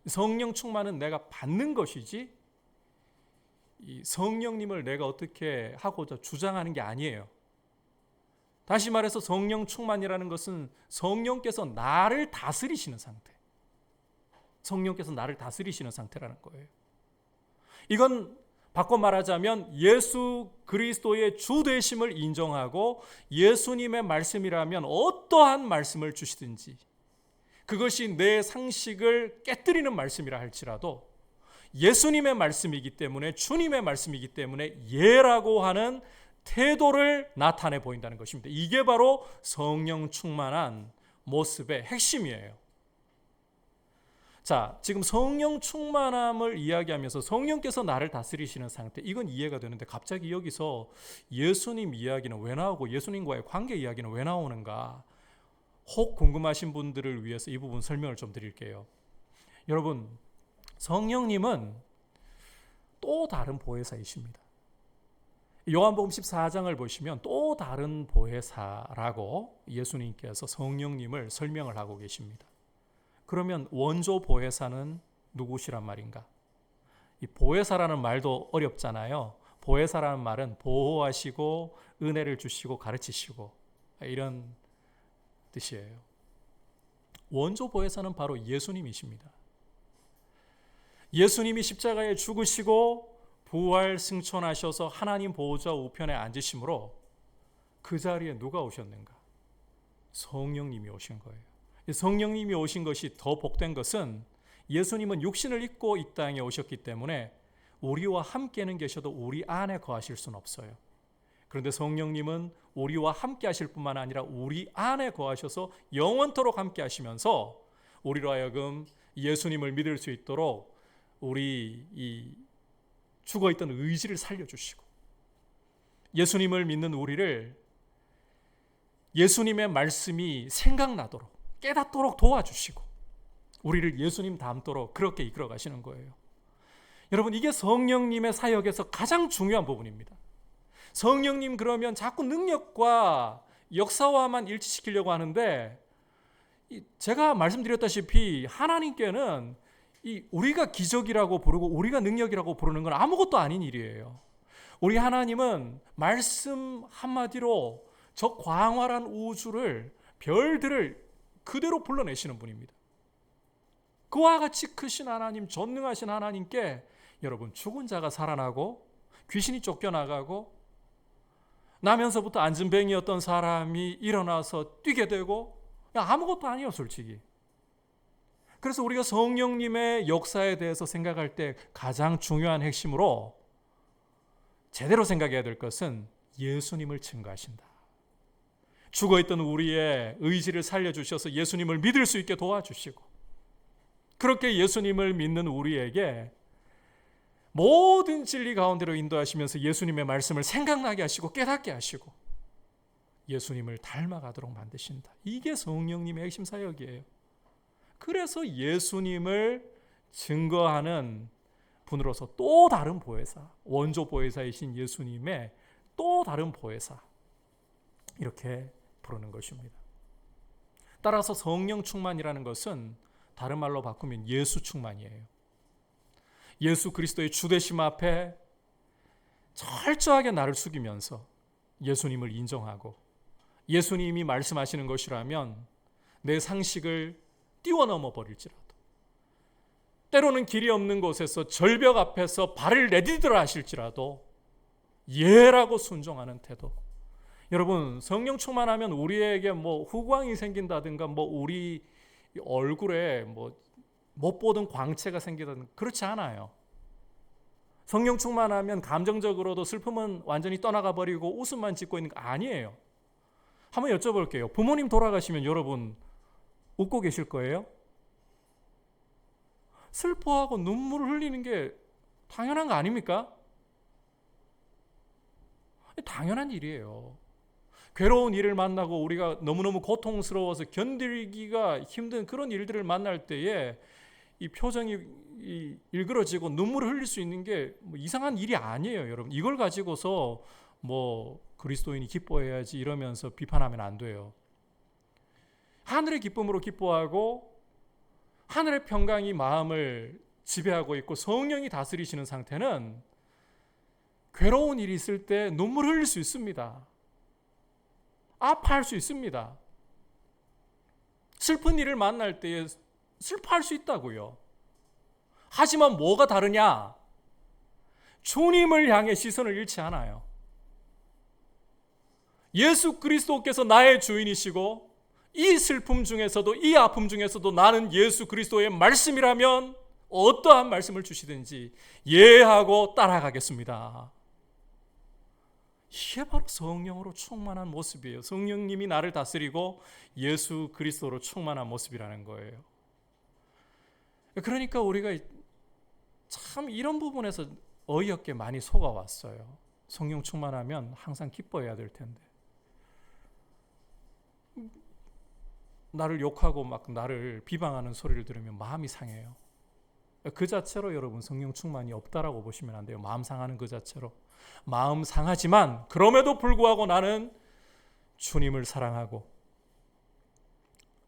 성령 충만은 내가 받는 것이지 이 성령님을 내가 어떻게 하고자 주장하는 게 아니에요. 다시 말해서 성령 충만이라는 것은 성령께서 나를 다스리시는 상태. 성령께서 나를 다스리시는 상태라는 거예요. 이건 바꿔 말하자면 예수 그리스도의 주 되심을 인정하고 예수님의 말씀이라면 어떠한 말씀을 주시든지 그것이 내 상식을 깨뜨리는 말씀이라 할지라도 예수님의 말씀이기 때문에, 주님의 말씀이기 때문에 예라고 하는 태도를 나타내 보인다는 것입니다. 이게 바로 성령 충만한 모습의 핵심이에요. 자, 지금 성령 충만함을 이야기하면서 성령께서 나를 다스리시는 상태, 이건 이해가 되는데 갑자기 여기서 예수님 이야기는 왜 나오고 예수님과의 관계 이야기는 왜 나오는가? 혹 궁금하신 분들을 위해서 이 부분 설명을 좀 드릴게요. 여러분, 성령님은 또 다른 보혜사이십니다. 요한복음 14장을 보시면 또 다른 보혜사라고 예수님께서 성령님을 설명을 하고 계십니다. 그러면 원조 보혜사는 누구시란 말인가? 이 보혜사라는 말도 어렵잖아요. 보혜사라는 말은 보호하시고 은혜를 주시고 가르치시고 이런 뜻이에요. 원조 보혜사는 바로 예수님이십니다. 예수님이 십자가에 죽으시고 부활 승천하셔서 하나님 보호자 우편에 앉으심으로 그 자리에 누가 오셨는가? 성령님이 오신 거예요. 성령님이 오신 것이 더 복된 것은 예수님은 육신을 입고 이 땅에 오셨기 때문에 우리와 함께는 계셔도 우리 안에 거하실 수는 없어요. 그런데 성령님은 우리와 함께 하실 뿐만 아니라 우리 안에 거하셔서 영원토록 함께 하시면서 우리로 하여금 예수님을 믿을 수 있도록 우리 이 죽어있던 의지를 살려주시고 예수님을 믿는 우리를 예수님의 말씀이 생각나도록 깨닫도록 도와주시고 우리를 예수님 닮도록 그렇게 이끌어 가시는 거예요. 여러분, 이게 성령님의 사역에서 가장 중요한 부분입니다. 성령님 그러면 자꾸 능력과 역사와만 일치시키려고 하는데 제가 말씀드렸다시피 하나님께는 우리가 기적이라고 부르고 우리가 능력이라고 부르는 건 아무것도 아닌 일이에요. 우리 하나님은 말씀 한마디로 저 광활한 우주를, 별들을 그대로 불러내시는 분입니다. 그와 같이 크신 하나님, 전능하신 하나님께 여러분, 죽은 자가 살아나고 귀신이 쫓겨나가고 나면서부터 안진뱅이였던 사람이 일어나서 뛰게 되고 아무것도 아니에요, 솔직히. 그래서 우리가 성령님의 역사에 대해서 생각할 때 가장 중요한 핵심으로 제대로 생각해야 될 것은 예수님을 증거하신다. 죽어있던 우리의 의지를 살려주셔서 예수님을 믿을 수 있게 도와주시고 그렇게 예수님을 믿는 우리에게 모든 진리 가운데로 인도하시면서 예수님의 말씀을 생각나게 하시고 깨닫게 하시고 예수님을 닮아가도록 만드신다. 이게 성령님의 핵심 사역이에요. 그래서 예수님을 증거하는 분으로서 또 다른 보혜사, 원조 보혜사이신 예수님의 또 다른 보혜사, 이렇게 부르는 것입니다. 따라서 성령 충만이라는 것은 다른 말로 바꾸면 예수 충만이에요. 예수 그리스도의 주되심 앞에 철저하게 나를 숙이면서 예수님을 인정하고 예수님이 말씀하시는 것이라면 내 상식을 뛰어넘어 버릴지라도 때로는 길이 없는 곳에서 절벽 앞에서 발을 내디디라 하실지라도 예라고 순종하는 태도. 여러분, 성령 충만하면 우리에게 뭐 후광이 생긴다든가 뭐 우리 얼굴에 뭐 못 보던 광채가 생기다든가 그렇지 않아요. 성령 충만하면 감정적으로도 슬픔은 완전히 떠나가 버리고 웃음만 짓고 있는 거 아니에요. 한번 여쭤볼게요. 부모님 돌아가시면 여러분 웃고 계실 거예요? 슬퍼하고 눈물을 흘리는 게 당연한 거 아닙니까? 당연한 일이에요. 괴로운 일을 만나고 우리가 너무너무 고통스러워서 견디기가 힘든 그런 일들을 만날 때에 이 표정이 일그러지고 눈물을 흘릴 수 있는 게 뭐 이상한 일이 아니에요, 여러분. 이걸 가지고서 뭐 그리스도인이 기뻐해야지 이러면서 비판하면 안 돼요. 하늘의 기쁨으로 기뻐하고 하늘의 평강이 마음을 지배하고 있고 성령이 다스리시는 상태는 괴로운 일이 있을 때 눈물을 흘릴 수 있습니다. 아파할 수 있습니다. 슬픈 일을 만날 때에 슬퍼할 수 있다고요. 하지만 뭐가 다르냐? 주님을 향해 시선을 잃지 않아요. 예수 그리스도께서 나의 주인이시고 이 슬픔 중에서도 이 아픔 중에서도 나는 예수 그리스도의 말씀이라면 어떠한 말씀을 주시든지 예하고 따라가겠습니다. 이게 바로 성령으로 충만한 모습이에요. 성령님이 나를 다스리고 예수 그리스도로 충만한 모습이라는 거예요. 그러니까 우리가 참 이런 부분에서 어이없게 많이 속아왔어요. 성령 충만하면 항상 기뻐해야 될 텐데 나를 욕하고 막 나를 비방하는 소리를 들으면 마음이 상해요. 그 자체로 여러분 성령 충만이 없다라고 보시면 안 돼요. 마음 상하는 그 자체로. 마음 상하지만 그럼에도 불구하고 나는 주님을 사랑하고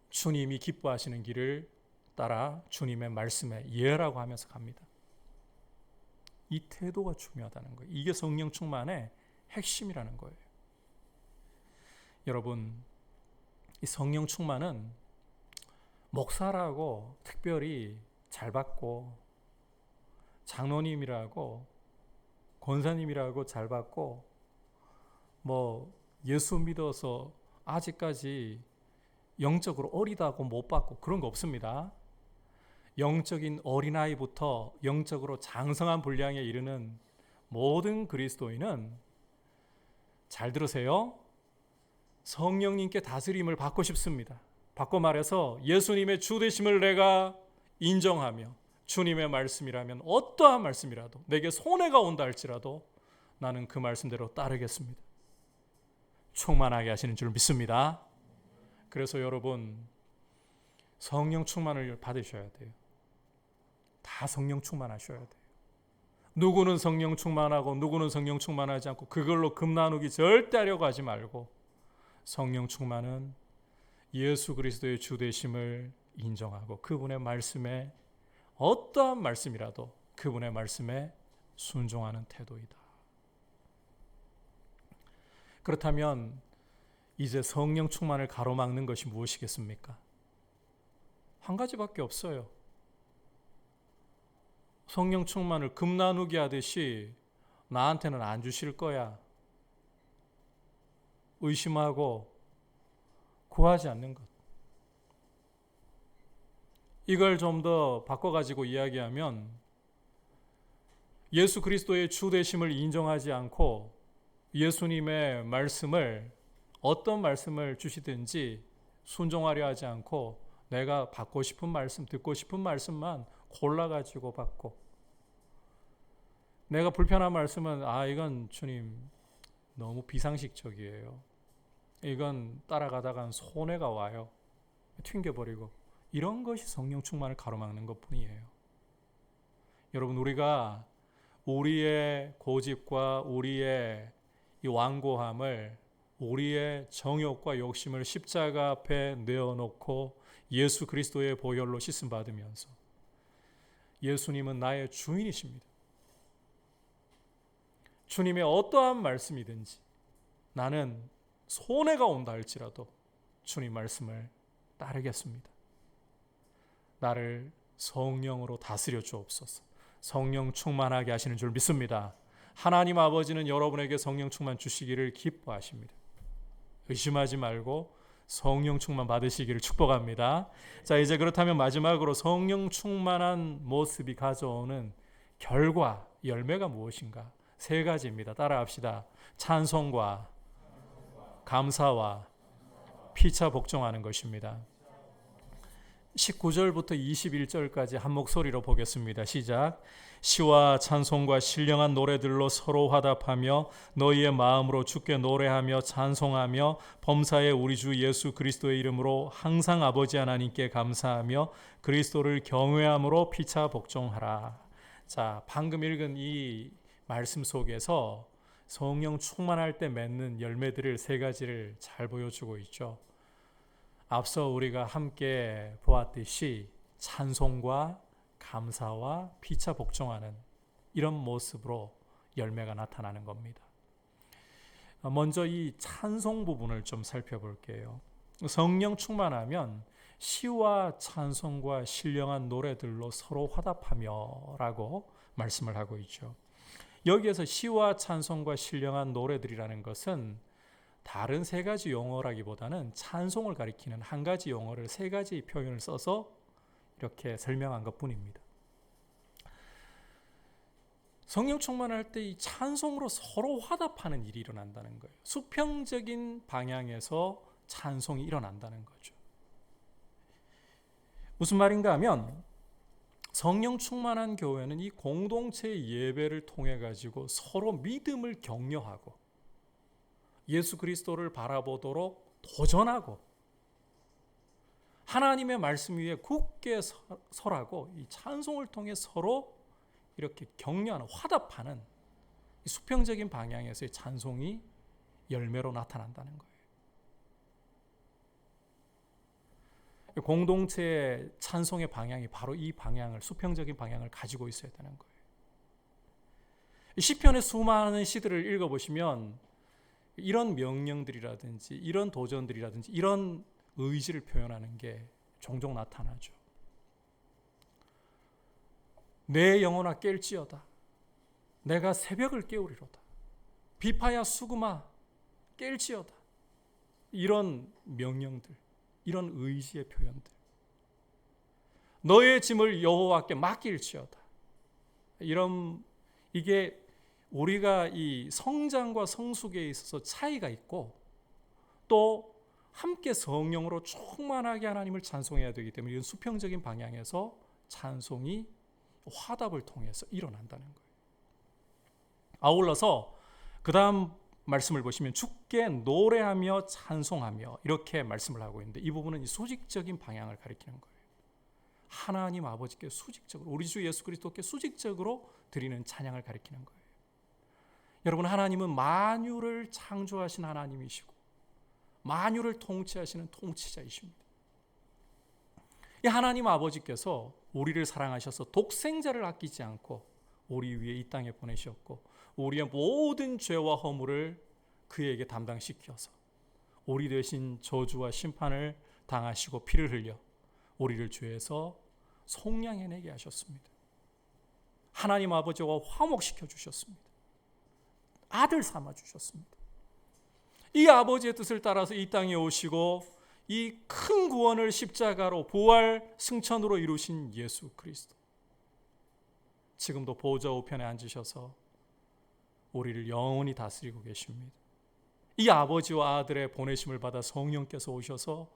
주님이 기뻐하시는 길을 따라 주님의 말씀에 예라고 하면서 갑니다. 이 태도가 중요하다는 거예요. 이게 성령 충만의 핵심이라는 거예요. 여러분, 이 성령 충만은 목사라고 특별히 잘 받고 장로님이라고 권사님이라고 잘 받고 뭐 예수 믿어서 아직까지 영적으로 어리다고 못 받고 그런 거 없습니다. 영적인 어린아이부터 영적으로 장성한 분량에 이르는 모든 그리스도인은 잘 들으세요. 성령님께 다스림을 받고 싶습니다. 바꿔 말해서 예수님의 주 되심을 내가 인정하며 주님의 말씀이라면 어떠한 말씀이라도 내게 손해가 온다 할지라도 나는 그 말씀대로 따르겠습니다. 충만하게 하시는 줄 믿습니다. 그래서 여러분 성령 충만을 받으셔야 돼요. 다 성령 충만하셔야 돼요. 누구는 성령 충만하고 누구는 성령 충만하지 않고 그걸로 금 나누기 절대 하려고 하지 말고 성령 충만은 예수 그리스도의 주 되심을 인정하고 그분의 말씀에 어떠한 말씀이라도 그분의 말씀에 순종하는 태도이다. 그렇다면 이제 성령 충만을 가로막는 것이 무엇이겠습니까? 한 가지밖에 없어요. 성령 충만을 금 나누기 하듯이 나한테는 안 주실 거야. 의심하고 구하지 않는 것. 이걸 좀 더 바꿔가지고 이야기하면 예수 그리스도의 주 되심을 인정하지 않고 예수님의 말씀을 어떤 말씀을 주시든지 순종하려 하지 않고 내가 받고 싶은 말씀, 듣고 싶은 말씀만 골라가지고 받고 내가 불편한 말씀은 이건 주님 너무 비상식적이에요. 이건 따라가다간 손해가 와요. 튕겨버리고 이런 것이 성령 충만을 가로막는 것뿐이에요. 여러분 우리가 우리의 고집과 우리의 이 완고함을 우리의 정욕과 욕심을 십자가 앞에 내어놓고 예수 그리스도의 보혈로 씻음 받으면서 예수님은 나의 주인이십니다. 주님의 어떠한 말씀이든지 나는 손해가 온다 할지라도 주님 말씀을 따르겠습니다. 나를 성령으로 다스려 주옵소서. 성령 충만하게 하시는 줄 믿습니다. 하나님 아버지는 여러분에게 성령 충만 주시기를 기뻐하십니다. 의심하지 말고 성령 충만 받으시기를 축복합니다. 자, 이제 그렇다면 마지막으로 성령 충만한 모습이 가져오는 결과, 열매가 무엇인가? 3가지입니다. 따라합시다. 찬송과 감사와 피차 복종하는 것입니다. 19절부터 21절까지 한 목소리로 보겠습니다. 시작. 시와 찬송과 신령한 노래들로 서로 화답하며 너희의 마음으로 주께 노래하며 찬송하며 범사의 우리 주 예수 그리스도의 이름으로 항상 아버지 하나님께 감사하며 그리스도를 경외함으로 피차 복종하라. 자, 방금 읽은 이 말씀 속에서 성령 충만할 때 맺는 열매들을 3가지를 잘 보여주고 있죠. 앞서 우리가 함께 보았듯이 찬송과 감사와 피차 복종하는 이런 모습으로 열매가 나타나는 겁니다. 먼저 이 찬송 부분을 좀 살펴볼게요. 성령 충만하면 시와 찬송과 신령한 노래들로 서로 화답하며 라고 말씀을 하고 있죠. 여기에서 시와 찬송과 신령한 노래들이라는 것은 다른 3가지 용어라기보다는 찬송을 가리키는 한 가지 용어를 3가지 표현을 써서 이렇게 설명한 것뿐입니다. 성령 충만할 때 이 찬송으로 서로 화답하는 일이 일어난다는 거예요. 수평적인 방향에서 찬송이 일어난다는 거죠. 무슨 말인가 하면 성령 충만한 교회는 이 공동체의 예배를 통해 가지고 서로 믿음을 격려하고 예수 그리스도를 바라보도록 도전하고 하나님의 말씀 위에 굳게 설하고 이 찬송을 통해 서로 이렇게 격려하는, 화답하는 수평적인 방향에서의 찬송이 열매로 나타난다는 거예요. 공동체의 찬송의 방향이 바로 이 방향을, 수평적인 방향을 가지고 있어야 되는 거예요. 시편의 수많은 시들을 읽어보시면 이런 명령들이라든지 이런 도전들이라든지 이런 의지를 표현하는 게 종종 나타나죠. 내 영혼아 깰지어다. 내가 새벽을 깨우리로다. 비파야 수금아 깰지어다. 이런 명령들, 이런 의지의 표현들. 너의 짐을 여호와께 맡길지어다. 이게 우리가 이 성장과 성숙에 있어서 차이가 있고 또 함께 성령으로 충만하게 하나님을 찬송해야 되기 때문에 이런 수평적인 방향에서 찬송이 화답을 통해서 일어난다는 거예요. 아울러서 그 다음 말씀을 보시면 주께 노래하며 찬송하며 이렇게 말씀을 하고 있는데 이 부분은 이 수직적인 방향을 가리키는 거예요. 하나님 아버지께 수직적으로, 우리 주 예수 그리스도께 수직적으로 드리는 찬양을 가리키는 거예요. 여러분, 하나님은 만유를 창조하신 하나님이시고 만유를 통치하시는 통치자이십니다. 이 하나님 아버지께서 우리를 사랑하셔서 독생자를 아끼지 않고 우리 위에 이 땅에 보내셨고 우리의 모든 죄와 허물을 그에게 담당시켜서 우리 대신 저주와 심판을 당하시고 피를 흘려 우리를 죄에서 속량해내게 하셨습니다. 하나님 아버지와 화목시켜 주셨습니다. 아들 삼아 주셨습니다. 이 아버지의 뜻을 따라서 이 땅에 오시고 이 큰 구원을 십자가로 부활 승천으로 이루신 예수 그리스도, 지금도 보좌 우편에 앉으셔서 우리를 영원히 다스리고 계십니다. 이 아버지와 아들의 보내심을 받아 성령께서 오셔서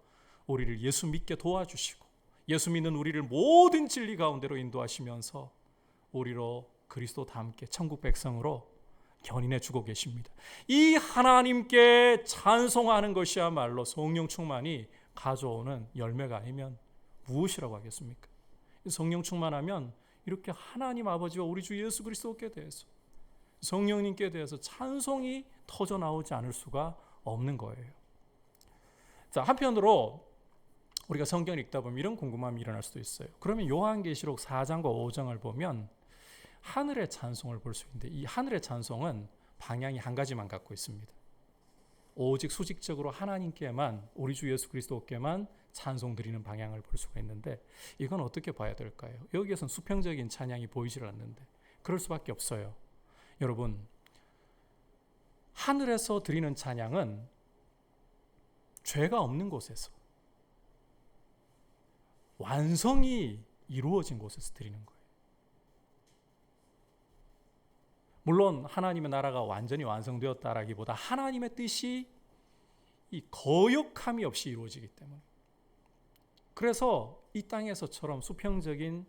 우리를 예수 믿게 도와주시고 예수 믿는 우리를 모든 진리 가운데로 인도하시면서 우리로 그리스도와 함께 천국 백성으로 견인해 주고 계십니다. 이 하나님께 찬송하는 것이야말로 성령 충만이 가져오는 열매가 아니면 무엇이라고 하겠습니까? 성령 충만하면 이렇게 하나님 아버지와 우리 주 예수 그리스도께 대해서, 성령님께 대해서 찬송이 터져 나오지 않을 수가 없는 거예요. 자, 한편으로 우리가 성경을 읽다 보면 이런 궁금함이 일어날 수도 있어요. 그러면 요한계시록 4장과 5장을 보면 하늘의 찬송을 볼 수 있는데 이 하늘의 찬송은 방향이 한 가지만 갖고 있습니다. 오직 수직적으로 하나님께만, 우리 주 예수 그리스도께만 찬송 드리는 방향을 볼 수가 있는데, 이건 어떻게 봐야 될까요? 여기에선 수평적인 찬양이 보이질 않는데 그럴 수밖에 없어요. 여러분, 하늘에서 드리는 찬양은 죄가 없는 곳에서, 완성이 이루어진 곳에서 드리는 거예요. 물론 하나님의 나라가 완전히 완성되었다라기보다 하나님의 뜻이 이 거역함이 없이 이루어지기 때문에, 그래서 이 땅에서처럼 수평적인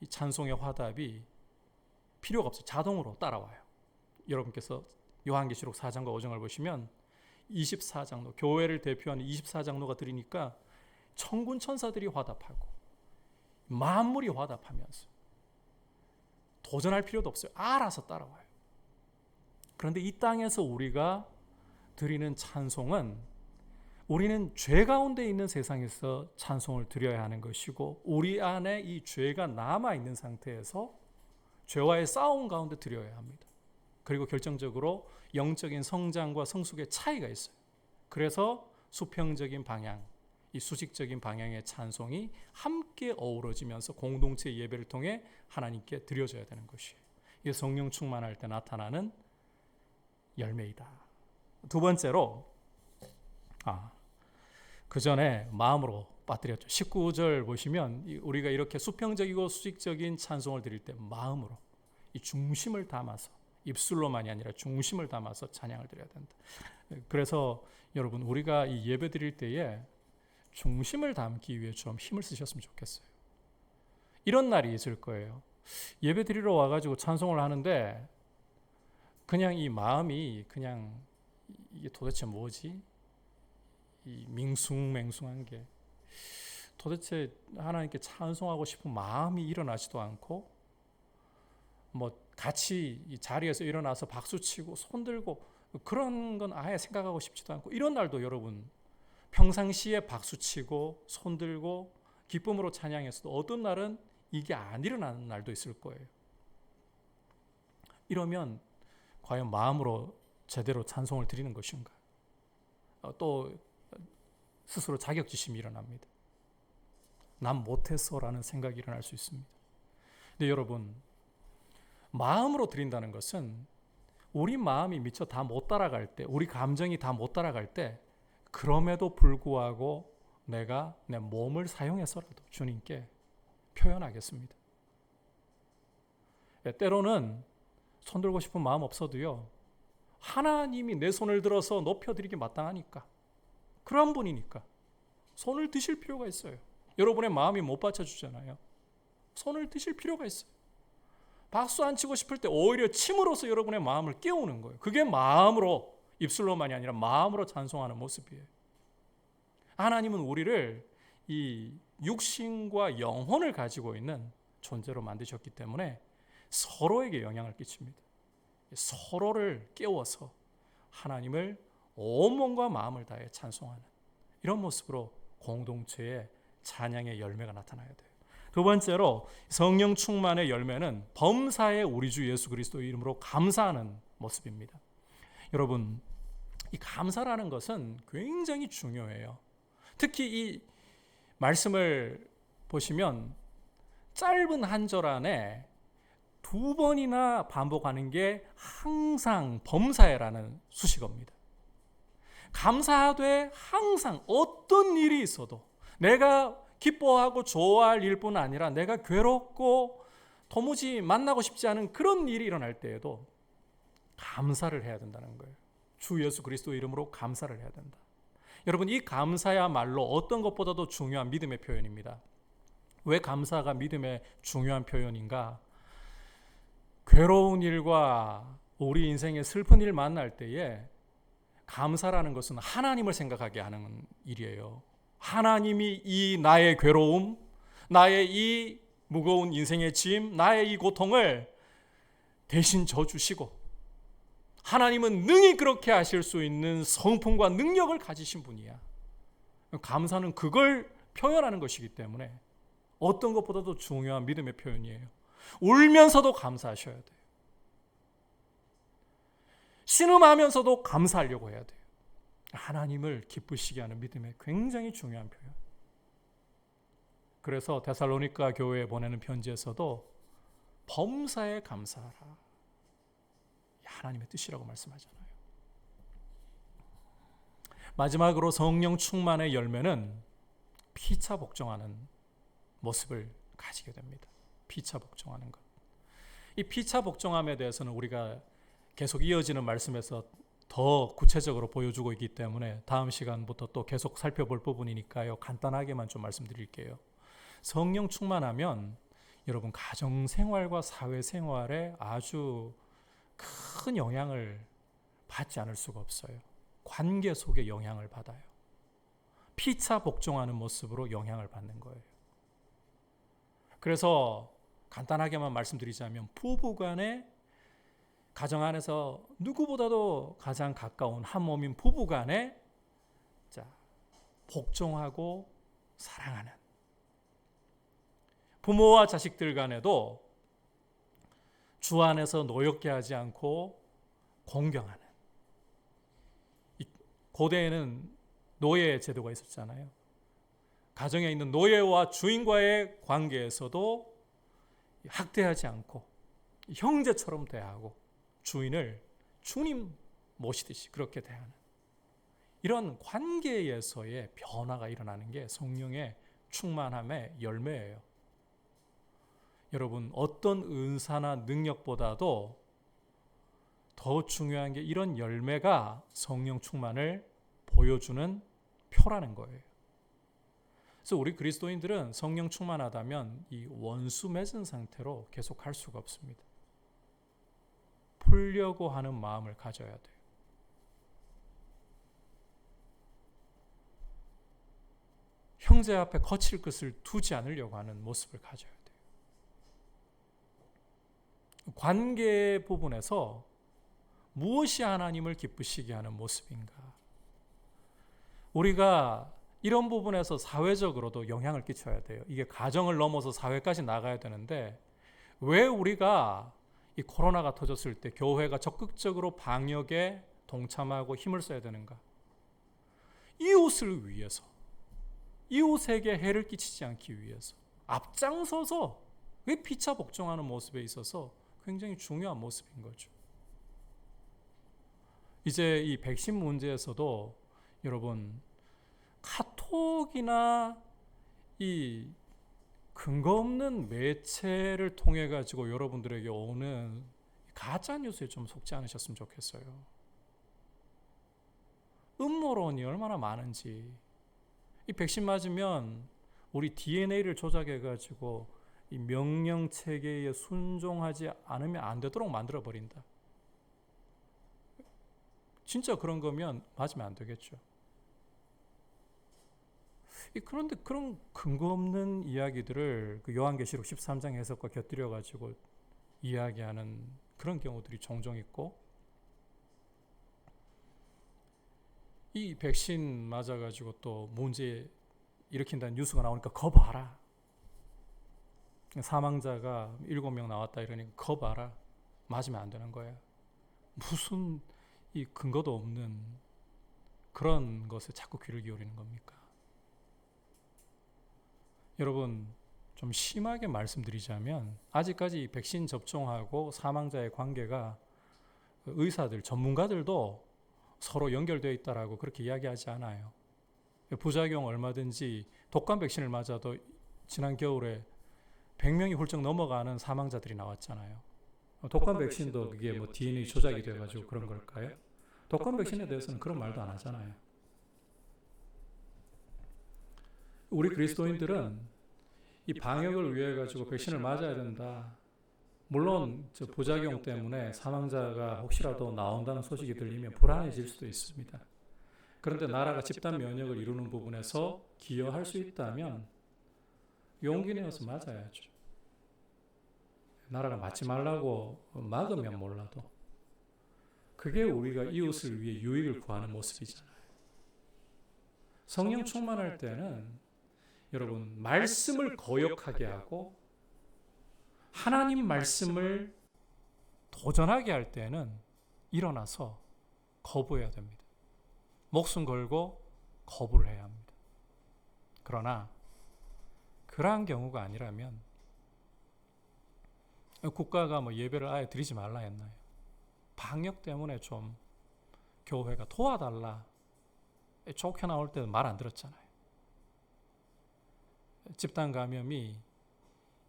이 찬송의 화답이 필요가 없어요. 자동으로 따라와요. 여러분께서 요한계시록 4장과 5장을 보시면 24장로, 교회를 대표하는 24장로가 드리니까 천군 천사들이 화답하고 만물이 화답하면서 도전할 필요도 없어요. 알아서 따라와요. 그런데 이 땅에서 우리가 드리는 찬송은, 우리는 죄 가운데 있는 세상에서 찬송을 드려야 하는 것이고, 우리 안에 이 죄가 남아있는 상태에서 죄와의 싸움 가운데 드려야 합니다. 그리고 결정적으로 영적인 성장과 성숙의 차이가 있어요. 그래서 수평적인 방향, 이 수직적인 방향의 찬송이 함께 어우러지면서 공동체 예배를 통해 하나님께 드려져야 되는 것이에요. 이게 성령 충만할 때 나타나는 열매이다. 두 번째로, 그 전에 마음으로 빠뜨렸죠. 19절 보시면 우리가 이렇게 수평적이고 수직적인 찬송을 드릴 때 마음으로, 이 중심을 담아서, 입술로만이 아니라 중심을 담아서 찬양을 드려야 된다. 그래서 여러분, 우리가 이 예배 드릴 때에 중심을 담기 위해 좀 힘을 쓰셨으면 좋겠어요. 이런 날이 있을 거예요. 예배 드리러 와가지고 찬송을 하는데 그냥 이 마음이 그냥, 이게 도대체 뭐지? 이 밍숭맹숭한 게 도대체 하나님께 찬송하고 싶은 마음이 일어나지도 않고, 뭐 같이 이 자리에서 일어나서 박수치고 손들고 그런 건 아예 생각하고 싶지도 않고, 이런 날도 여러분 평상시에 박수치고 손들고 기쁨으로 찬양했어도 어떤 날은 이게 안 일어나는 날도 있을 거예요. 이러면 과연 마음으로 제대로 찬송을 드리는 것인가? 또 스스로 자격지심이 일어납니다. 난 못했어라는 생각이 일어날 수 있습니다. 근데 여러분, 마음으로 드린다는 것은 우리 마음이 미처 다 못 따라갈 때, 우리 감정이 다 못 따라갈 때, 그럼에도 불구하고 내가 내 몸을 사용해서라도 주님께 표현하겠습니다. 때로는 손 들고 싶은 마음 없어도요, 하나님이 내 손을 들어서 높여드리기 마땅하니까, 그런 분이니까 손을 드실 필요가 있어요. 여러분의 마음이 못 받쳐주잖아요. 손을 드실 필요가 있어요. 박수 안 치고 싶을 때 오히려 침으로써 여러분의 마음을 깨우는 거예요. 그게 마음으로, 입술로만이 아니라 마음으로 찬송하는 모습이에요. 하나님은 우리를 이 육신과 영혼을 가지고 있는 존재로 만드셨기 때문에 서로에게 영향을 끼칩니다. 서로를 깨워서 하나님을 온 몸과 마음을 다해 찬송하는 이런 모습으로 공동체의 찬양의 열매가 나타나야 돼요. 두 번째로, 성령 충만의 열매는 범사에 우리 주 예수 그리스도 이름으로 감사하는 모습입니다. 여러분, 이 감사라는 것은 굉장히 중요해요. 특히 이 말씀을 보시면 짧은 한 절 안에 두 번이나 반복하는 게 항상 범사에라는 수식어입니다. 감사하되 항상 어떤 일이 있어도, 내가 기뻐하고 좋아할 일뿐 아니라 내가 괴롭고 도무지 만나고 싶지 않은 그런 일이 일어날 때에도 감사를 해야 된다는 거예요. 주 예수 그리스도 이름으로 감사를 해야 된다. 여러분, 이 감사야말로 어떤 것보다도 중요한 믿음의 표현입니다. 왜 감사가 믿음의 중요한 표현인가? 괴로운 일과 우리 인생의 슬픈 일 만날 때에 감사라는 것은 하나님을 생각하게 하는 일이에요. 하나님이 이 나의 괴로움, 나의 이 무거운 인생의 짐, 나의 이 고통을 대신 져주시고, 하나님은 능히 그렇게 하실 수 있는 성품과 능력을 가지신 분이야. 감사는 그걸 표현하는 것이기 때문에 어떤 것보다도 중요한 믿음의 표현이에요. 울면서도 감사하셔야 돼요. 신음하면서도 감사하려고 해야 돼요. 하나님을 기쁘시게 하는 믿음의 굉장히 중요한 표현. 그래서 데살로니가 교회에 보내는 편지에서도 범사에 감사하라. 하나님의 뜻이라고 말씀하잖아요. 마지막으로 성령 충만의 열매는 피차 복종하는 모습을 가지게 됩니다. 피차 복종하는 것. 이 피차 복종함에 대해서는 우리가 계속 이어지는 말씀에서 더 구체적으로 보여주고 있기 때문에 다음 시간부터 또 계속 살펴볼 부분이니까요. 간단하게만 좀 말씀드릴게요. 성령 충만하면 여러분 가정생활과 사회생활에 아주 큰 영향을 받지 않을 수가 없어요. 관계 속에 영향을 받아요. 피차 복종하는 모습으로 영향을 받는 거예요. 그래서 간단하게만 말씀드리자면 부부간에 가정 안에서 누구보다도 가장 가까운 한 몸인 부부간에 복종하고 사랑하는, 부모와 자식들 간에도 주 안에서 노엽게 하지 않고 공경하는. 고대에는 노예 제도가 있었잖아요. 가정에 있는 노예와 주인과의 관계에서도 학대하지 않고 형제처럼 대하고 주인을 주님 모시듯이 그렇게 대하는 이런 관계에서의 변화가 일어나는 게 성령의 충만함의 열매예요. 여러분, 어떤 은사나 능력보다도 더 중요한 게 이런 열매가 성령 충만을 보여주는 표라는 거예요. 그래서 우리 그리스도인들은 성령 충만하다면 이 원수 맺은 상태로 계속 갈 수가 없습니다. 풀려고 하는 마음을 가져야 돼요. 형제 앞에 거칠 것을 두지 않으려고 하는 모습을 가져야 돼요. 관계 부분에서 무엇이 하나님을 기쁘시게 하는 모습인가? 우리가 이런 부분에서 사회적으로도 영향을 끼쳐야 돼요. 이게 가정을 넘어서 사회까지 나가야 되는데 왜 우리가 이 코로나가 터졌을 때 교회가 적극적으로 방역에 동참하고 힘을 써야 되는가? 이웃을 위해서, 이웃에게 해를 끼치지 않기 위해서 앞장서서 피차 복종하는 모습에 있어서 굉장히 중요한 모습인 거죠. 이제 이 백신 문제에서도 여러분 카톡이나 이 근거 없는 매체를 통해 가지고 여러분들에게 오는 가짜 뉴스에 좀 속지 않으셨으면 좋겠어요. 음모론이 얼마나 많은지. 이 백신 맞으면 우리 DNA를 조작해 가지고 이 명령 체계에 순종하지 않으면 안 되도록 만들어 버린다. 진짜 그런 거면 맞으면 안 되겠죠. 그런데 그런 근거 없는 이야기들을 그 요한계시록 13장 해석과 곁들여 가지고 이야기하는 그런 경우들이 종종 있고, 이 백신 맞아 가지고 또 문제 일으킨다는 뉴스가 나오니까 거 봐라. 사망자가 7명 나왔다 이러니까 거 봐라. 맞으면 안 되는 거야. 무슨 이 근거도 없는 그런 것에 자꾸 귀를 기울이는 겁니까? 여러분, 좀 심하게 말씀드리자면 아직까지 이 백신 접종하고 사망자의 관계가 의사들, 전문가들도 서로 연결되어 있다라고 그렇게 이야기하지 않아요. 부작용 얼마든지 독감 백신을 맞아도 지난 겨울에 100명이 훌쩍 넘어가는 사망자들이 나왔잖아요. 독감 백신도 그게 뭐 DNA 조작이 돼가지고 그런 걸까요? 독감 백신에 대해서는 그런 말도 안 하잖아요. 우리 그리스도인들은 이 방역을 위해 가지고 백신을 맞아야 된다. 물론 저 부작용 때문에 사망자가 혹시라도 나온다는 소식이 들리면 불안해질 수도 있습니다. 그런데 나라가 집단 면역을 이루는 부분에서 기여할 수 있다면 용기 내어서 맞아야죠. 나라가 맞지 말라고 막으면 몰라도 그게 우리가 이웃을 위해 유익을 구하는 모습이잖아요. 성령 충만할 때는 여러분 말씀을 거역하게 하고 하나님 말씀을 도전하게 할 때는 일어나서 거부해야 됩니다. 목숨 걸고 거부를 해야 합니다. 그러나 그러한 경우가 아니라면 국가가 뭐 예배를 아예 드리지 말라 했나요? 방역 때문에 좀 교회가 도와달라 좋게 나올 때는 말 안 들었잖아요. 집단 감염이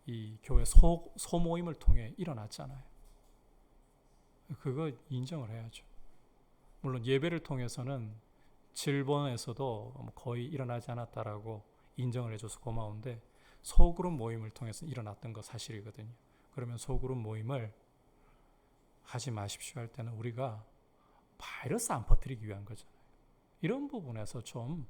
이 교회 소모임을 통해 일어났잖아요. 그거 인정을 해야죠. 물론 예배를 통해서는 질본에서도 거의 일어나지 않았다라고 인정을 해줘서 고마운데 소그룹 모임을 통해서 일어났던 거 사실이거든요. 그러면 소그룹 모임을 하지 마십시오 할 때는 우리가 바이러스 안 퍼뜨리기 위한 거잖아요. 이런 부분에서 좀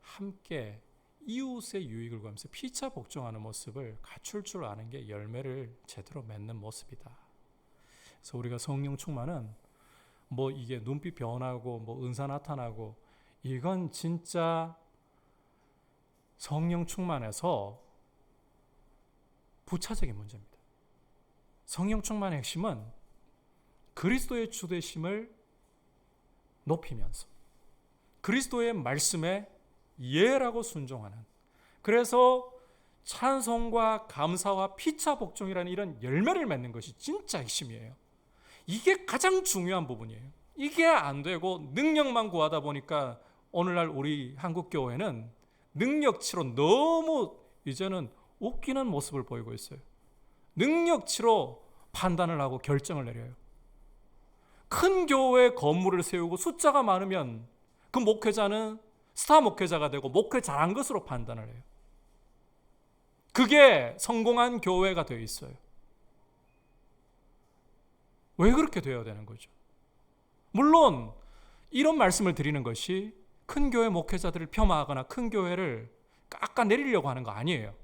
함께 이웃의 유익을 구하면서 피차 복종하는 모습을 갖출 줄 아는 게 열매를 제대로 맺는 모습이다. 그래서 우리가 성령 충만은 뭐 이게 눈빛 변하고 뭐 은사 나타나고 이건 진짜 성령 충만에서 부차적인 문제입니다. 성령 충만의 핵심은 그리스도의 주되심을 높이면서 그리스도의 말씀에 예라고 순종하는, 그래서 찬송과 감사와 피차 복종이라는 이런 열매를 맺는 것이 진짜 핵심이에요. 이게 가장 중요한 부분이에요. 이게 안 되고 능력만 구하다 보니까 오늘날 우리 한국 교회는 능력치로 너무 이제는 웃기는 모습을 보이고 있어요. 능력치로 판단을 하고 결정을 내려요. 큰 교회 건물을 세우고 숫자가 많으면 그 목회자는 스타 목회자가 되고 목회 잘한 것으로 판단을 해요. 그게 성공한 교회가 되어 있어요. 왜 그렇게 되어야 되는 거죠? 물론 이런 말씀을 드리는 것이 큰 교회 목회자들을 폄하하거나 큰 교회를 깎아내리려고 하는 거 아니에요.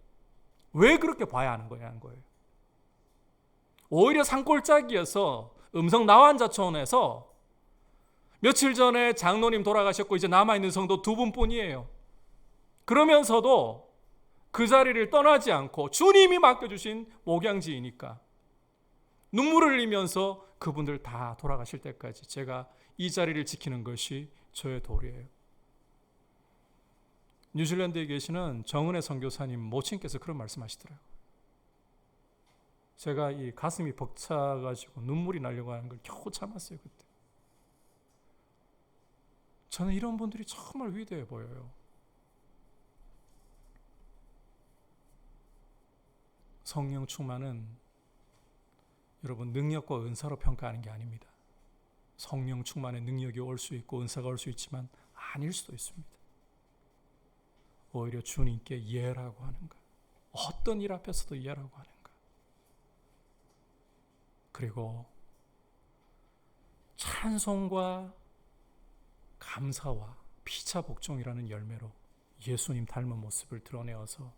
왜 그렇게 봐야 하는 거냐는 거예요. 오히려 산골짜기에서 음성 나환자촌에서 며칠 전에 장로님 돌아가셨고 이제 남아있는 성도 2분뿐이에요. 그러면서도 그 자리를 떠나지 않고 주님이 맡겨주신 목양지이니까 눈물을 흘리면서 그분들 다 돌아가실 때까지 제가 이 자리를 지키는 것이 저의 도리예요. 뉴질랜드에 계시는 정은혜 선교사님 모친께서 그런 말씀하시더라고요. 제가 이 가슴이 벅차가지고 눈물이 나려고 하는 걸 겨우 참았어요. 그때 저는 이런 분들이 정말 위대해 보여요. 성령 충만은 여러분 능력과 은사로 평가하는 게 아닙니다. 성령 충만의 능력이 올 수 있고 은사가 올 수 있지만 아닐 수도 있습니다. 오히려 주님께 예라고 하는가, 어떤 일 앞에서도 예라고 하는가, 그리고 찬송과 감사와 피차 복종이라는 열매로 예수님 닮은 모습을 드러내어서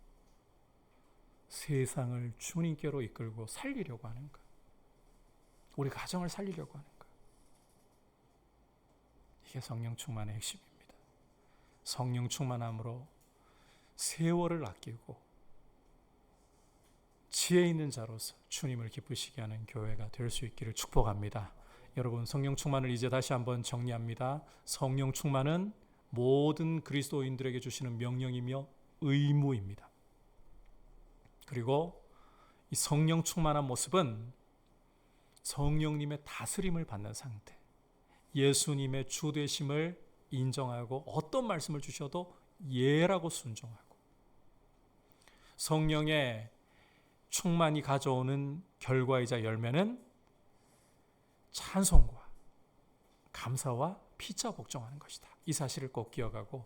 세상을 주님께로 이끌고 살리려고 하는가, 우리 가정을 살리려고 하는가. 이게 성령 충만의 핵심입니다. 성령 충만함으로 세월을 아끼고 지혜 있는 자로서 주님을 기쁘시게 하는 교회가 될 수 있기를 축복합니다. 여러분, 성령 충만을 이제 다시 한번 정리합니다. 성령 충만은 모든 그리스도인들에게 주시는 명령이며 의무입니다. 그리고 이 성령 충만한 모습은 성령님의 다스림을 받는 상태, 예수님의 주되심을 인정하고 어떤 말씀을 주셔도 예라고 순종하고, 성령의 충만이 가져오는 결과이자 열매는 찬송과 감사와 피차 복종하는 것이다. 이 사실을 꼭 기억하고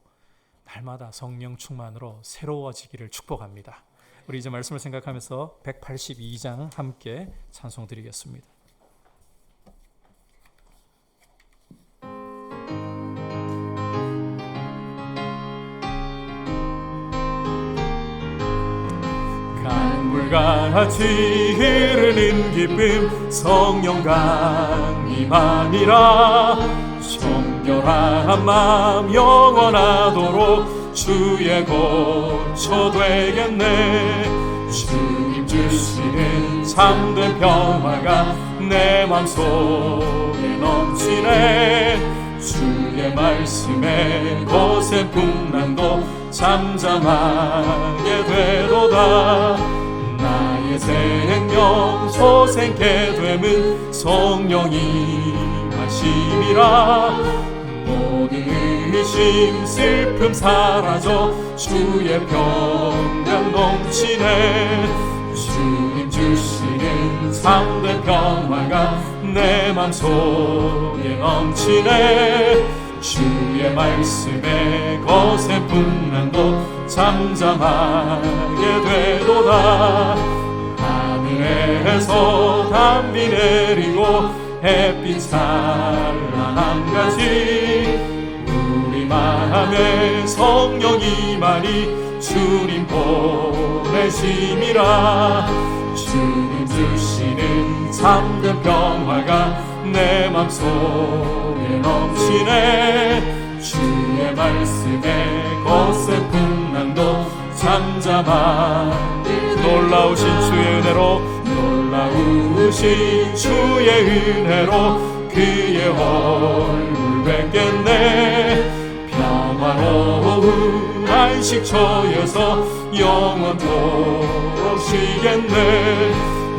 날마다 성령 충만으로 새로워지기를 축복합니다. 우리 이제 말씀을 생각하면서 182장 함께 찬송 드리겠습니다. 강물같이 흐르는 기쁨 성령 강림함이라. 정결한 마음 영원하도록 주의 고초 되겠네. 주님 주시는 참된 평화가 내 맘속에 넘치네. 주의 말씀에 거센 풍랑도 잠잠하게 되도다. 나의 생명 소생케 됨은 성령이 하심이라. 모든 의심 슬픔 사라져 주의 평강 넘치네. 주님 주시는 참된 평화가 내 맘속에 넘치네. 주의 말씀에 거센 풍랑도 잠잠하게 되도다. 하늘에서 담비 내리고 햇빛 찬란함같이 우리 마음에 성령이 많이 주님 보내심이라. 주님 주시는 참된 평화가 내 맘속에 넘치네. 주의 말씀에 거센 풍랑도 잠잠하게. 놀라우신 주의 은혜로, 놀라우신 주의 은혜로 그의 얼굴 뵙겠네. 평화로운 안식처에서 영원토록 쉬겠네.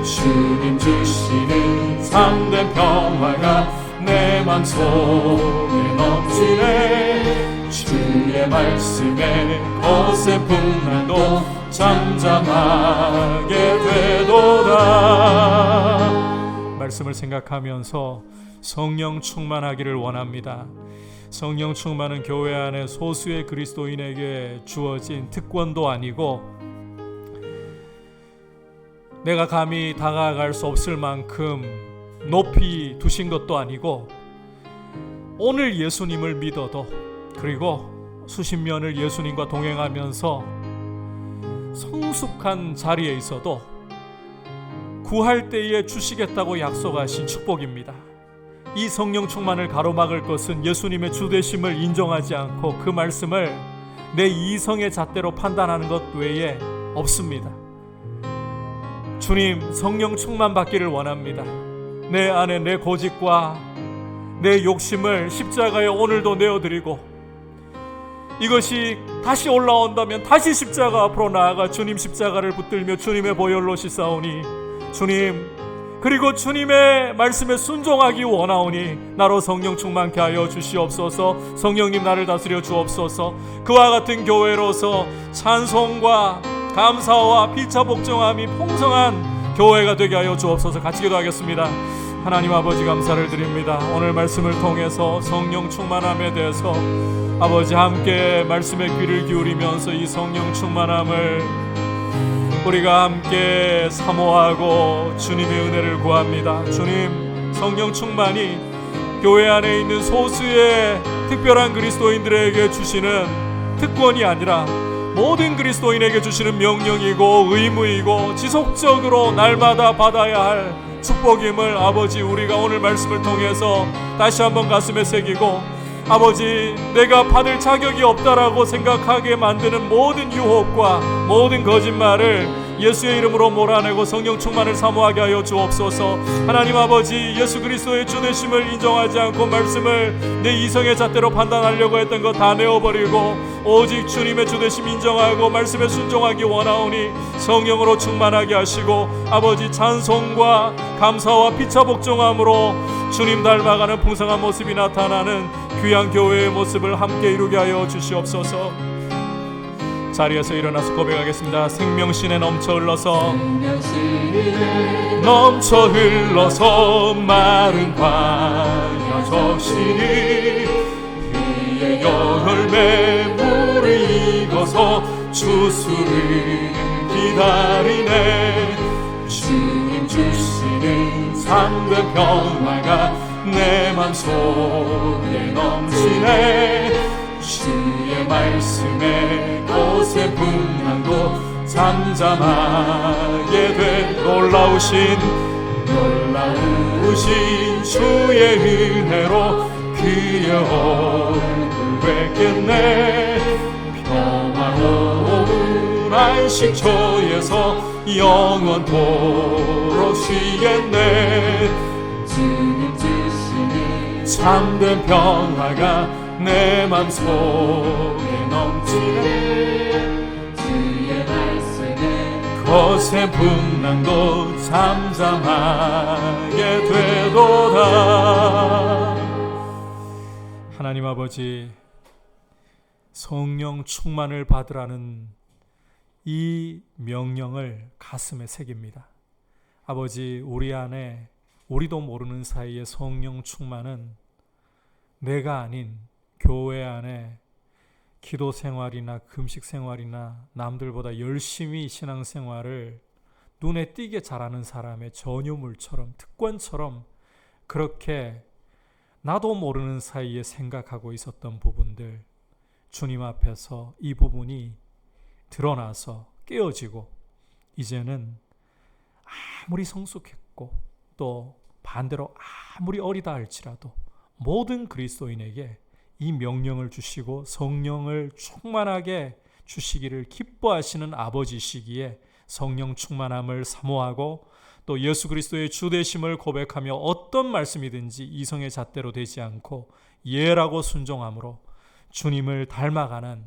주님 주시는 참된 평화가 내 맘속에 넘치네. 주의 말씀에 거센 풍랑도 잠잠하게 되도다. 말씀을 생각하면서 성령 충만하기를 원합니다. 성령 충만은 교회 안에 소수의 그리스도인에게 주어진 특권도 아니고 내가 감히 다가갈 수 없을 만큼 높이 두신 것도 아니고 오늘 예수님을 믿어도 그리고 수십 년을 예수님과 동행하면서 성숙한 자리에 있어도 구할 때에 주시겠다고 약속하신 축복입니다. 이 성령 충만을 가로막을 것은 예수님의 주되심을 인정하지 않고 그 말씀을 내 이성의 잣대로 판단하는 것 외에 없습니다. 주님, 성령 충만 받기를 원합니다. 내 안에 내 고집과 내 욕심을 십자가에 오늘도 내어드리고 이것이 다시 올라온다면 다시 십자가 앞으로 나아가 주님 십자가를 붙들며 주님의 보혈로 씻사오니 주님, 그리고 주님의 말씀에 순종하기 원하오니 나로 성령 충만케 하여 주시옵소서. 성령님 나를 다스려 주옵소서. 그와 같은 교회로서 찬송과 감사와 피차 복종함이 풍성한 교회가 되게 하여 주옵소서. 같이 기도하겠습니다. 하나님 아버지 감사를 드립니다. 오늘 말씀을 통해서 성령 충만함에 대해서 아버지 함께 말씀에 귀를 기울이면서 이 성령 충만함을 우리가 함께 사모하고 주님의 은혜를 구합니다. 주님, 성령 충만이 교회 안에 있는 소수의 특별한 그리스도인들에게 주시는 특권이 아니라 모든 그리스도인에게 주시는 명령이고 의무이고 지속적으로 날마다 받아야 할 축복임을 아버지 우리가 오늘 말씀을 통해서 다시 한번 가슴에 새기고 아버지 내가 받을 자격이 없다라고 생각하게 만드는 모든 유혹과 모든 거짓말을 예수의 이름으로 몰아내고 성령 충만을 사모하게 하여 주옵소서. 하나님 아버지 예수 그리스도의 주되심을 인정하지 않고 말씀을 내 이성의 잣대로 판단하려고 했던 것 다 내어버리고 오직 주님의 주되심 인정하고 말씀에 순종하기 원하오니 성령으로 충만하게 하시고 아버지 찬송과 감사와 피차 복종함으로 주님 닮아가는 풍성한 모습이 나타나는 귀한 교회의 모습을 함께 이루게 하여 주시옵소서. 자리에서 일어나서 고백하겠습니다. 생명신에 넘쳐 흘러서 마른 광야 적시니 그의 열매 물이 익어서 주수를 기다리네. 주님 주시는 참된 평화가 내 맘속에 넘치네. 주의 말씀에 거센 풍랑도 잠잠하게 돼. 놀라우신 주의 은혜로 그의 얼굴 뵙겠네. 평화로운 안식처에서 영원토록 쉬겠네. 주님 주시니 참된 평화가 내 맘속에 넘치네. 주의 말씀에 거센 풍랑도 잠잠하게 되도다. 하나님 아버지, 성령 충만을 받으라는 이 명령을 가슴에 새깁니다. 아버지, 우리 안에 우리도 모르는 사이에 성령 충만은 내가 아닌 교회 안에 기도 생활이나 금식 생활이나 남들보다 열심히 신앙 생활을 눈에 띄게 잘하는 사람의 전유물처럼, 특권처럼 그렇게 나도 모르는 사이에 생각하고 있었던 부분들, 주님 앞에서 이 부분이 드러나서 깨어지고 이제는 아무리 성숙했고 또 반대로 아무리 어리다 할지라도 모든 그리스도인에게 이 명령을 주시고 성령을 충만하게 주시기를 기뻐하시는 아버지시기에 성령 충만함을 사모하고 또 예수 그리스도의 주되심을 고백하며 어떤 말씀이든지 이성의 잣대로 되지 않고 예라고 순종함으로 주님을 닮아가는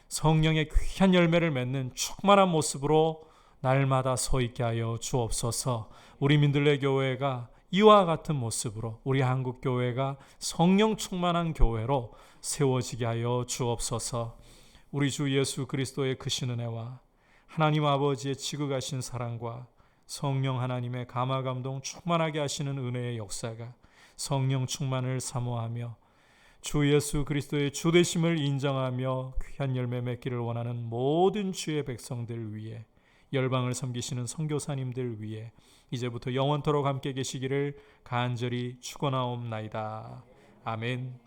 성령의 귀한 열매를 맺는 충만한 모습으로 날마다 서 있게 하여 주옵소서. 우리 민들레 교회가 이와 같은 모습으로 우리 한국 교회가 성령 충만한 교회로 세워지게 하여 주옵소서. 우리 주 예수 그리스도의 크신 은혜와 하나님 아버지의 지극하신 사랑과 성령 하나님의 감화감동 충만하게 하시는 은혜의 역사가 성령 충만을 사모하며 주 예수 그리스도의 주되심을 인정하며 귀한 열매 맺기를 원하는 모든 주의 백성들 위해, 열방을 섬기시는 선교사님들 위해 이제부터 영원토록 함께 계시기를 간절히 축원하옵나이다. 아멘.